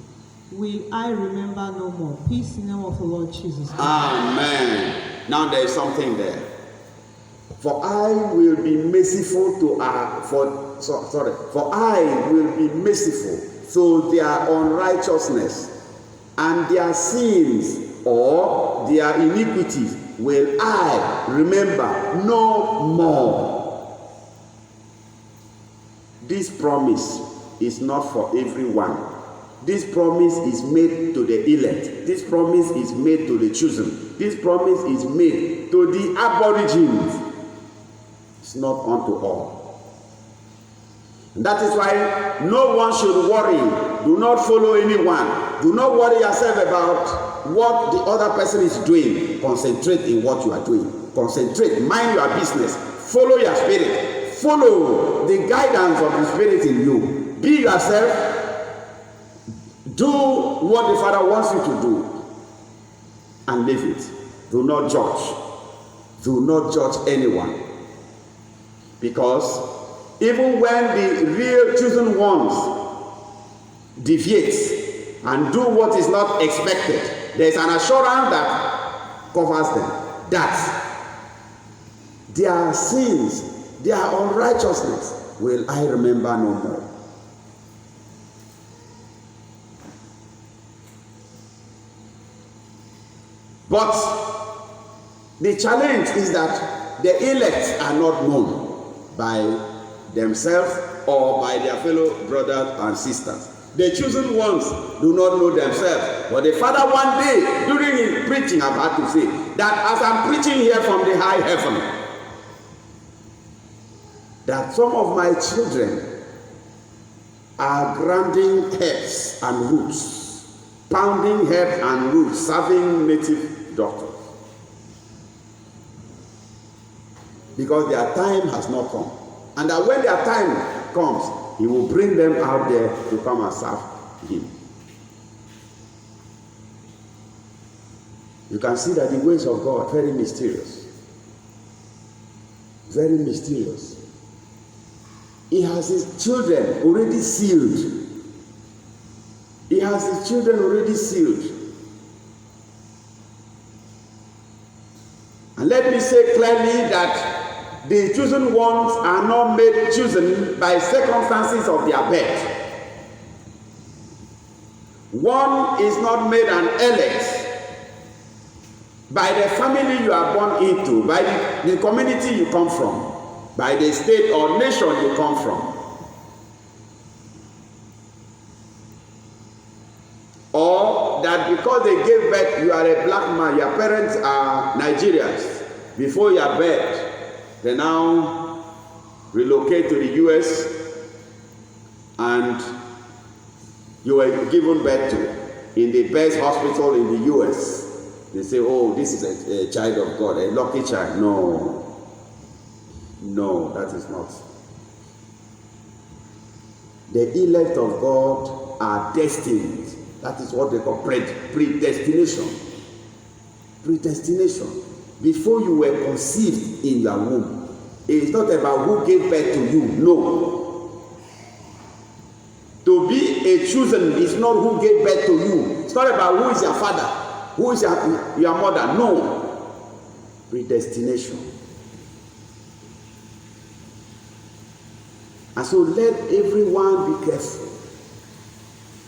will I remember no more. Peace in the name of the Lord Jesus Christ. Amen. Now there is something there. For I will be merciful to for I will be merciful to their unrighteousness, and their sins or their iniquities will I remember no more. This promise is not for everyone. This promise is made to the elect. This promise is made to the chosen. This promise is made to the aborigines. It's not unto all. And that is why no one should worry. Do not follow anyone. Do not worry yourself about what the other person is doing. Concentrate in what you are doing. Concentrate. Mind your business. Follow your spirit. Follow the guidance of the Spirit in you. Be yourself. Do what the Father wants you to do. and leave it. Do not judge. Do not judge anyone. Because even when the real chosen ones deviate and do what is not expected, there is an assurance that covers them, that their sins, their unrighteousness will I remember no more. But the challenge is that the elect are not known by themselves or by their fellow brothers and sisters. The chosen ones do not know themselves. But the Father one day, during his preaching, I've had to say, that as I'm preaching here from the high heaven, that some of my children are grinding herbs and roots, pounding herbs and roots, serving native doctors. Because their time has not come. And that when their time comes, he will bring them out there to come and serve him. You can see that the ways of God very mysterious. Very mysterious. He has his children already sealed. He has his children already sealed. And let me say clearly that the chosen ones are not made chosen by circumstances of their birth. One is not made an elect by the family you are born into, by the community you come from, by the state or nation you come from. Or that because they gave birth, you are a black man, your parents are Nigerians. Before your birth, they now relocate to the US and you were given birth to in the best hospital in the US. They say, oh, this is a child of God, a lucky child. No. No, that is not. The elect of God are destined. That is what they call predestination. Predestination. Before you were conceived in your womb, it is not about who gave birth to you. No. To be a chosen is not who gave birth to you. It's not about who is your father, who is your mother. No. Predestination. And so let everyone be careful.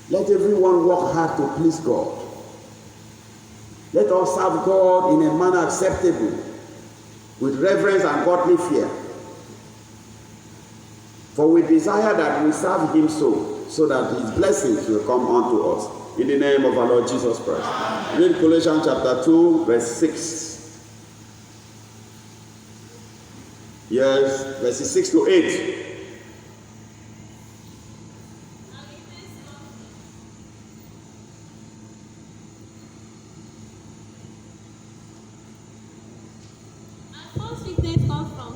Let everyone work hard to please God. Let us serve God in a manner acceptable, with reverence and godly fear. For we desire that we serve him so that his blessings will come unto us. In the name of our Lord Jesus Christ. Read Colossians chapter 2, verse 6. Yes, verses 6 to 8.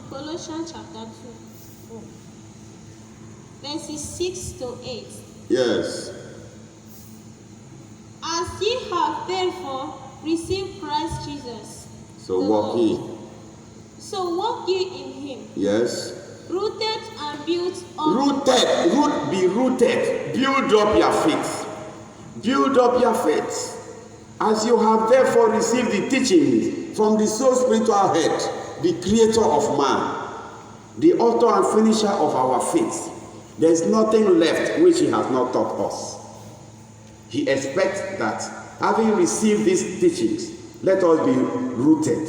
Colossians chapter 2, verses 6 to 8. Yes. As ye have therefore received Christ Jesus. So walk ye. So walk ye in him. Yes. Rooted and built up. Be rooted. Build up your faith. Build up your faith. As you have therefore received the teaching from the so spiritual head, the creator of man, the author and finisher of our faith. There is nothing left which he has not taught us. He expects that having received these teachings, let us be rooted.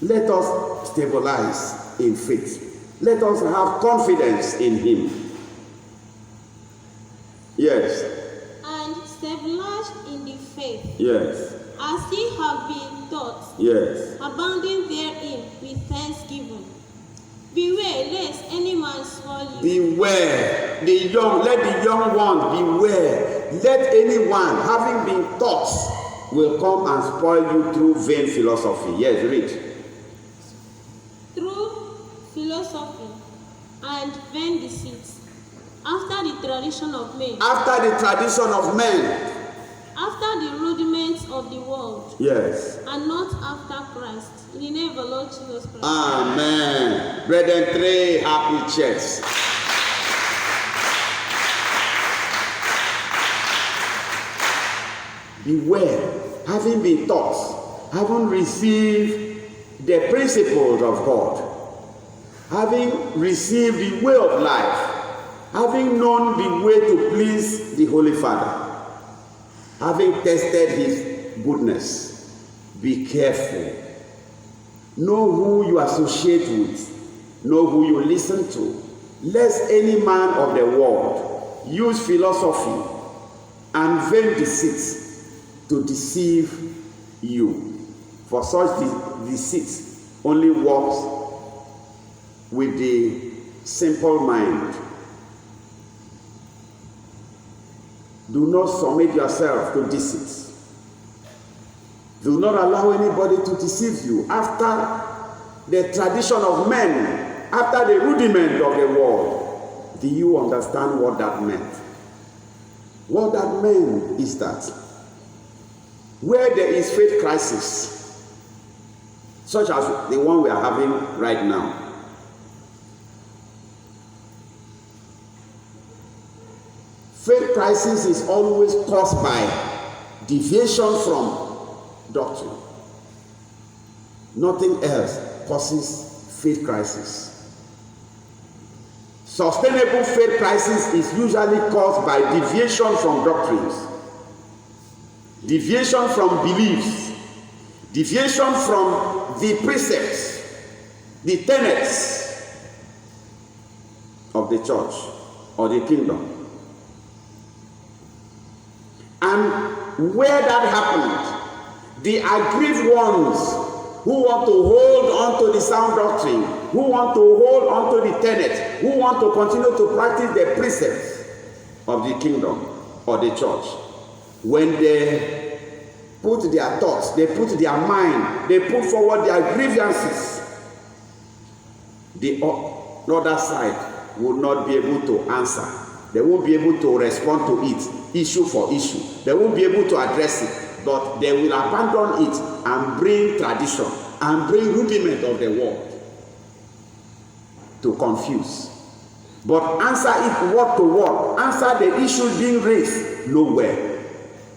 Let us stabilize in faith. Let us have confidence in him. Yes. And stabilized in the faith. Yes. As ye have been taught. Yes. Abounding therein with thanksgiving. Beware lest any man swallow you. Beware. Let the young one beware. Let anyone having been taught will come and spoil you through vain philosophy. Yes, read. Through philosophy and vain deceits, after the tradition of men. After the tradition of men. After the rudiments of the world. Yes. and not after Christ. In the name of the Lord Jesus Christ. Amen. Brethren, 3 happy cheers. Beware, having been taught, having received the principles of God, having received the way of life, having known the way to please the Holy Father, having tested his goodness, be careful. Know who you associate with, know who you listen to, lest any man of the world use philosophy and vain deceit to deceive you. For such deceit only works with the simple mind. Do not submit yourself to deceit. Do not allow anybody to deceive you after the tradition of men, after the rudiment of the world. Do you understand what that meant? What that meant is that where there is faith crisis, such as the one we are having right now, faith crisis is always caused by deviation from doctrine. Nothing else causes faith crisis. Sustainable faith crisis is usually caused by deviation from doctrines, deviation from beliefs, deviation from the precepts, the tenets of the church or the kingdom. And where that happened, the aggrieved ones who want to hold on to the sound doctrine, who want to hold on to the tenet, who want to continue to practice the precepts of the kingdom or the church, when they put their thoughts, they put their mind, they put forward their grievances, the other side will not be able to answer. They won't be able to respond to it, issue for issue. They won't be able to address it, but they will abandon it and bring tradition and bring rudiment of the world to confuse. But answer it word to word, answer the issue being raised, nowhere.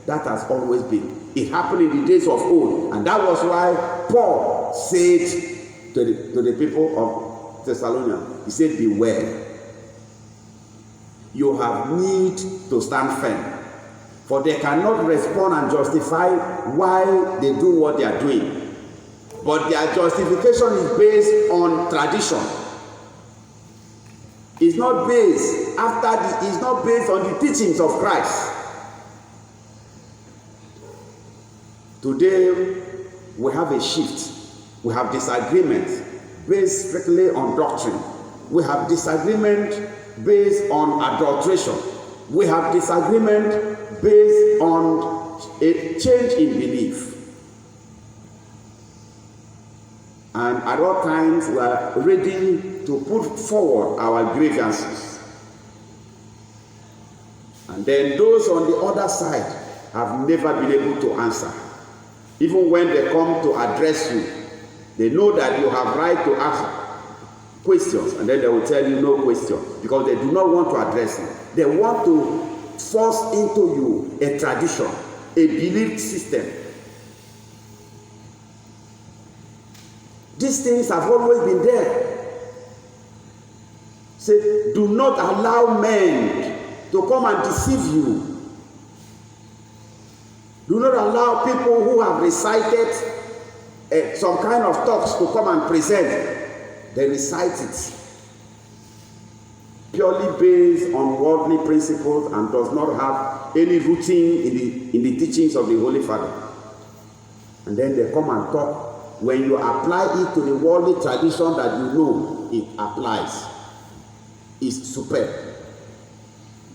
That has always been. It happened in the days of old, and that was why Paul said to the people of Thessalonica, he said, beware. You have need to stand firm, for they cannot respond and justify why they do what they are doing. But their justification is based on tradition. It's not based it's not based on the teachings of Christ. Today we have a shift. We have disagreement based strictly on doctrine. We have disagreement based on adulteration. We have disagreement based on a change in belief. And at all times we are ready to put forward our grievances. And then those on the other side have never been able to answer. Even when they come to address you, they know that you have right to ask questions, and then they will tell you no question, because they do not want to address it. They want to force into you a tradition, a belief system. These things have always been there. Say, do not allow men to come and deceive you. Do not allow people who have recited some kind of talks to come and present. They recite it purely based on worldly principles and does not have any rooting in the teachings of the Holy Father. And then they come and talk. When you apply it to the worldly tradition that you know it applies, it's superb.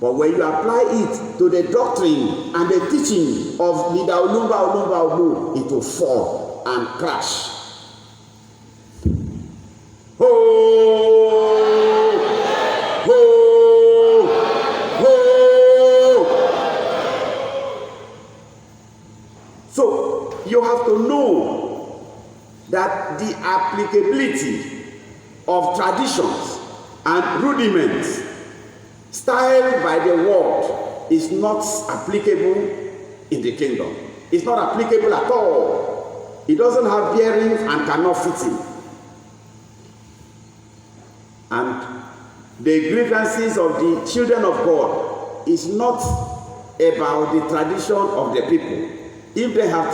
But when you apply it to the doctrine and the teaching of Leader Olumba, it will fall and crash. So So you have to know that the applicability of traditions and rudiments styled by the world is not applicable in the kingdom. It's not applicable at all. It doesn't have bearings and cannot fit in. And the grievances of the children of God is not about the tradition of the people. If they have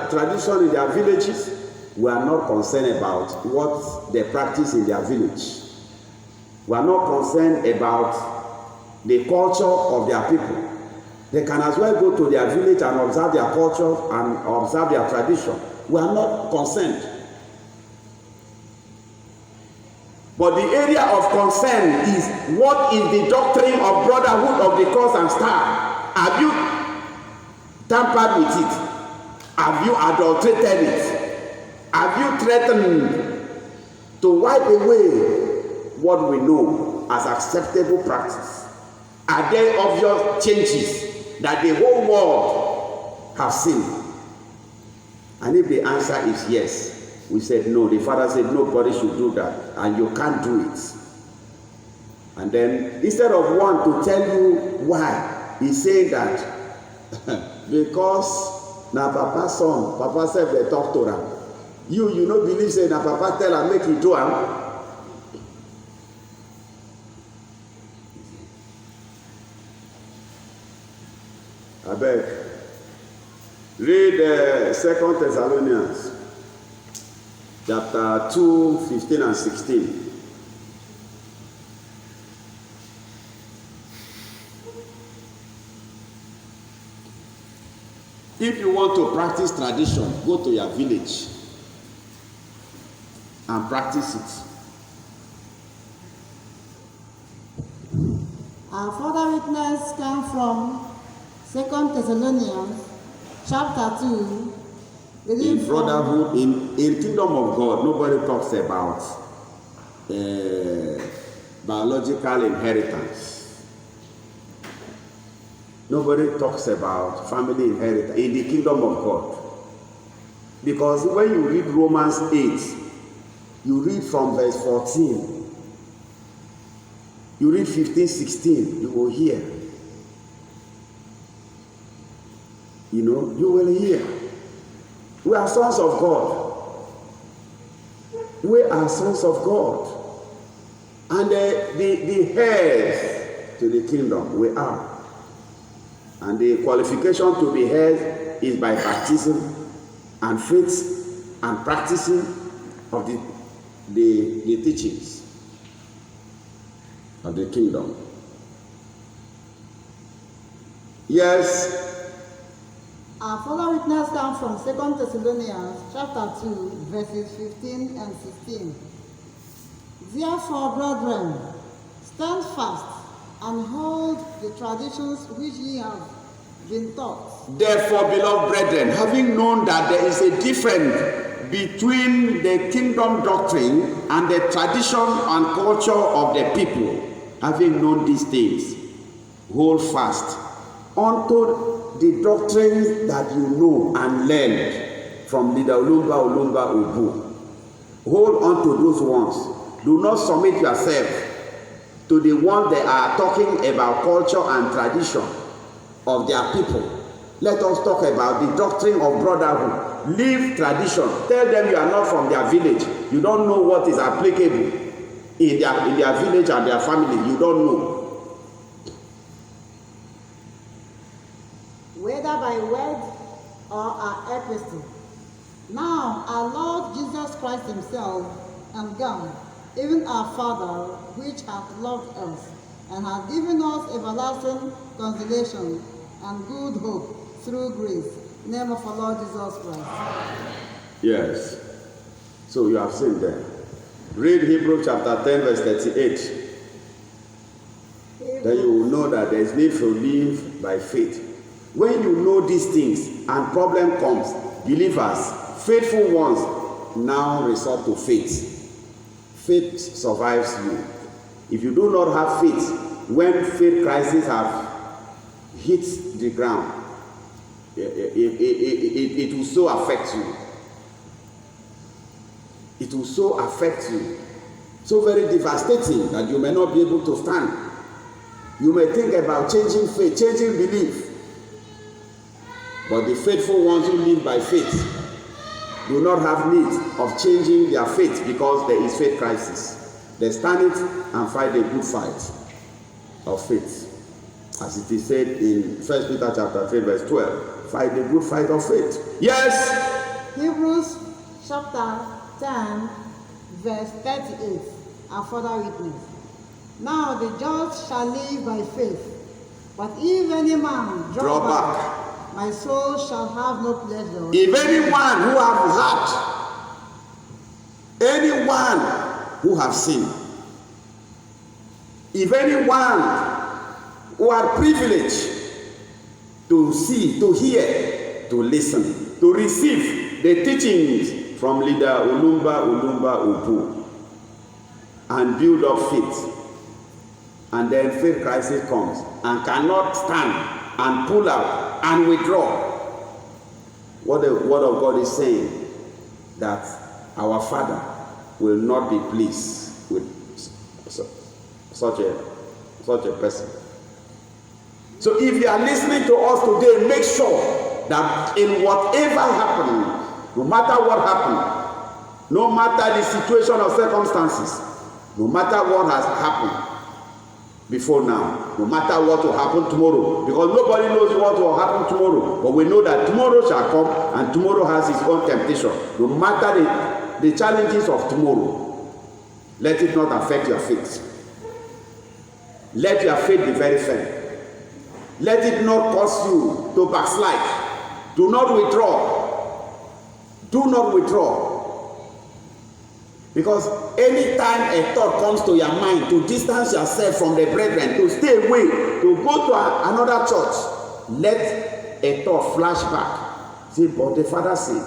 tradition in their villages, we are not concerned about what they practice in their village. We are not concerned about the culture of their people. They can as well go to their village and observe their culture and observe their tradition. We are not concerned. But the area of concern is, what is the doctrine of brotherhood of the cross and star? Have you tampered with it? Have you adulterated it? Have you threatened to wipe away what we know as acceptable practice? Are there obvious changes that the whole world has seen? And if the answer is yes, we said no. The father said nobody should do that, and you can't do it. And then instead of one to tell you why, he said that because na papa son, papa said they talk to them. You no believe say na papa tell am make you do am. Abeg, read 2 Thessalonians chapter 2, 15 and 16. If you want to practice tradition, go to your village and practice it. Our further witness comes from 2 Thessalonians chapter 2. In brotherhood, in kingdom of God, nobody talks about biological inheritance. Nobody talks about family inheritance in the kingdom of God. Because when you read Romans 8, you read from verse 14, you read 15, 16, you will hear. You know, you will hear. We are sons of God. We are sons of God. And the heirs to the kingdom, we are. And the qualification to be heirs is by baptism and faith and practicing of the teachings of the kingdom. Yes. Our further witness comes from 2 Thessalonians chapter 2, verses 15 and 16. Therefore, brethren, stand fast and hold the traditions which ye have been taught. Therefore, beloved brethren, having known that there is a difference between the kingdom doctrine and the tradition and culture of the people, having known these things, hold fast unto the doctrines that you know and learned from Leader Olumba Obu. Hold on to those ones. Do not submit yourself to the ones that are talking about culture and tradition of their people. Let us talk about the doctrine of brotherhood. Leave tradition. Tell them you are not from their village. You don't know what is applicable in their village and their family. You don't know. Whether by word or our epistle. Now our Lord Jesus Christ himself and God, even our Father, which hath loved us, and hath given us everlasting consolation and good hope through grace. In the name of our Lord Jesus Christ. Yes. So you have seen that. Read Hebrews chapter 10, verse 38. Then you will know that there is need to live by faith. When you know these things and problem comes, believers, faithful ones, now resort to faith. Faith survives you. If you do not have faith, when faith crises have hit the ground, it will so affect you. It will so affect you, so very devastating that you may not be able to stand. You may think about changing faith, changing belief. But the faithful ones who live by faith do not have need of changing their faith because there is faith crisis. They stand it and fight a good fight of faith. As it is said in 1 Peter chapter 3 verse 12, fight the good fight of faith. Yes? Hebrews chapter 10 verse 38 are further witness. Now the just shall live by faith, but if any man draw back, my soul shall have no pleasure. If anyone who have hurt, anyone who have sinned, if anyone who are privileged to see, to hear, to listen, to receive the teachings from leader Olumba Opu and build up faith, and then faith crisis comes and cannot stand and pull out and withdraw. What the word of God is saying, that our Father will not be pleased with such a person. So if you are listening to us today, make sure that in whatever happened, no matter what happened, no matter the situation or circumstances, no matter what has happened before now, no matter what will happen tomorrow, because nobody knows what will happen tomorrow, but we know that tomorrow shall come and tomorrow has its own temptation. No matter the challenges of tomorrow, let it not affect your faith. Let your faith be very firm. Let it not cause you to backslide. Do not withdraw. Do not withdraw. Because anytime a thought comes to your mind to distance yourself from the brethren, to stay away, to go to another church, let a thought flash back. Say, but the Father said,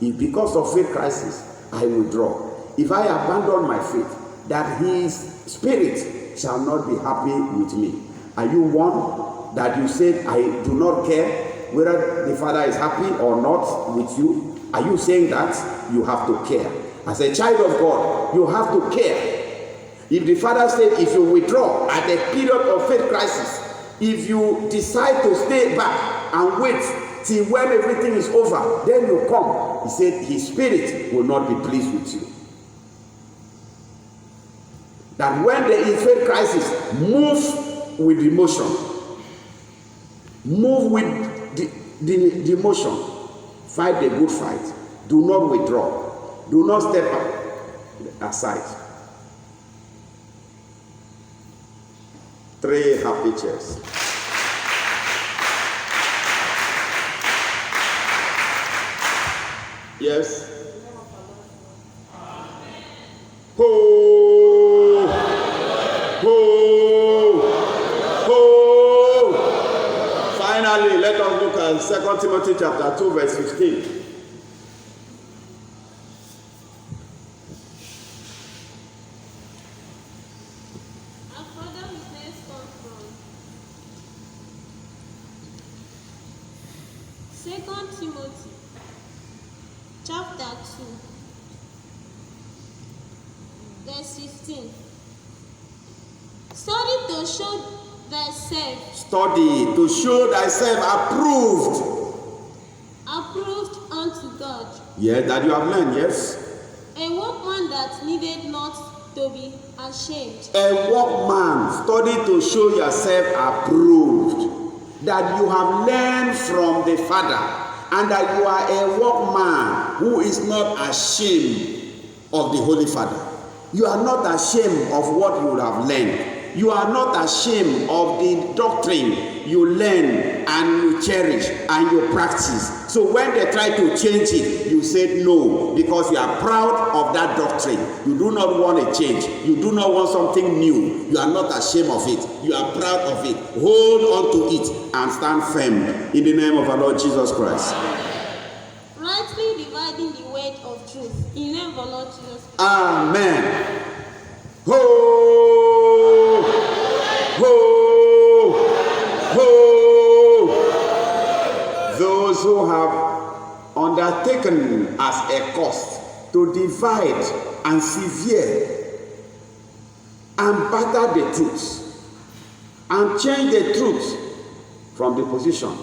if because of faith crisis, I withdraw. If I abandon my faith, that His Spirit shall not be happy with me. Are you one that you said, I do not care whether the Father is happy or not with you? Are you saying that? You have to care. As a child of God, you have to care. If the Father said, if you withdraw at a period of faith crisis, if you decide to stay back and wait till when everything is over, then you come. He said, His Spirit will not be pleased with you. That when there is faith crisis, move with emotion. Move with the emotion. Fight the good fight. Do not withdraw. Do not step aside. 3 happy chairs. Yes. Ho! Ho! Ho! Finally, let us look at 2 Timothy chapter 2, verse 15. Timothy chapter 2 verse 15. Study to show thyself approved unto God. Yeah, that you have learned, yes. A workman that needed not to be ashamed. A workman, study to show yourself approved, that you have learned from the Father, and that you are a workman who is not ashamed of the Holy Father. You are not ashamed of what you have learned. You are not ashamed of the doctrine you learn and you cherish and you practice. So when they try to change it, you say no, because you are proud of that doctrine. You do not want a change. You do not want something new. You are not ashamed of it. You are proud of it. Hold on to it and stand firm in the name of our Lord Jesus Christ. Rightly dividing the word of truth in the name of our Lord Jesus Christ. Amen. Ho! Ho! Ho! Though you have undertaken as a cost to divide and sever and batter the truth and change the truth from the position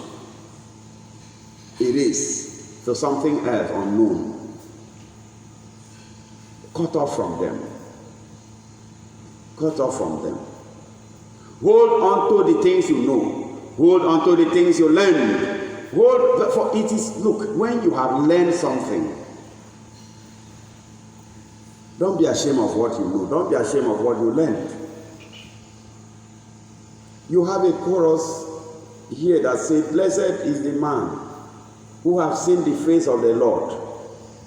it is to something else unknown. Cut off from them. Cut off from them. Hold on to the things you know. Hold on to the things you learned. For it is, look, when you have learned something, don't be ashamed of what you know. Don't be ashamed of what you learned. You have a chorus here that says, blessed is the man who have seen the face of the Lord.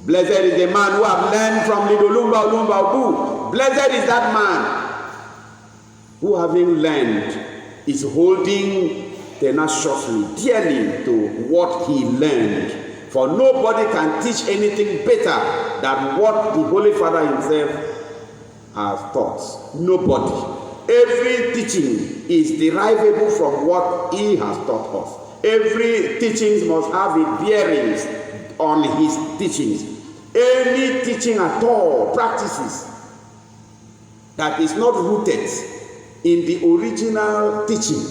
Blessed is the man who have learned from the Olumba book. Blessed is that man who, having learned, is holding tenaciously, dearly to what he learned. For nobody can teach anything better than what the Holy Father himself has taught. Nobody. Every teaching is derivable from what he has taught us. Every teaching must have a bearings on his teachings. Any teaching at all, practices, that is not rooted in the original teaching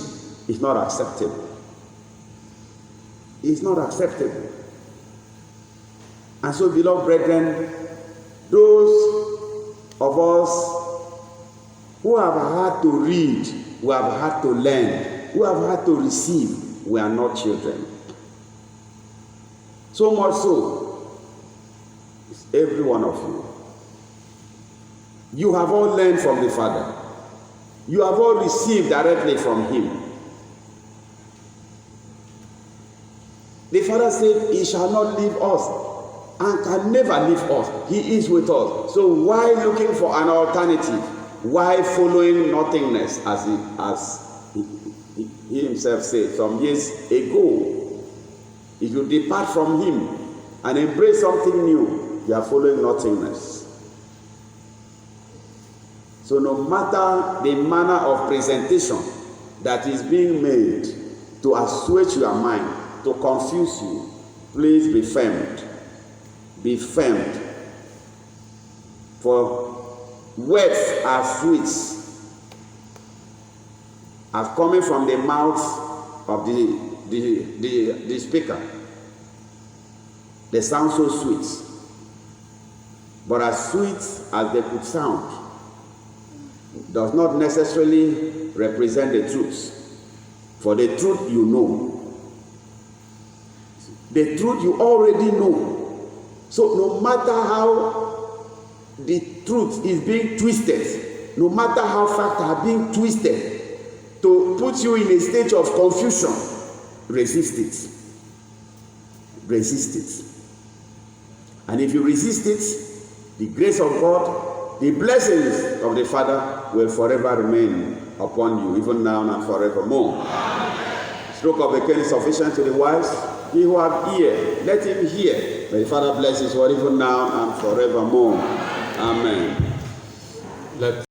is not acceptable. It's not acceptable. And so, beloved brethren, those of us who have had to read, who have had to learn, who have had to receive, we are not children. So much so, it's every one of you. You have all learned from the Father. You have all received directly from him. The Father said, he shall not leave us and can never leave us. He is with us. So why looking for an alternative? Why following nothingness, as he himself said some years ago? If you depart from him and embrace something new, you are following nothingness. So no matter the manner of presentation that is being made to assuage your mind, to confuse you, please be firmed. Be firmed. For words are sweets, as coming from the mouth of the speaker. They sound so sweet, but as sweet as they could sound, does not necessarily represent the truth. For the truth you know. The truth you already know. So no matter how the truth is being twisted, no matter how facts are being twisted to put you in a state of confusion, resist it. Resist it. And if you resist it, the grace of God, the blessings of the Father will forever remain upon you, even now and forevermore. Stroke of the cane is sufficient to the wise. He who have ear, let him hear. May the Father bless his word even now and forevermore. Amen. Let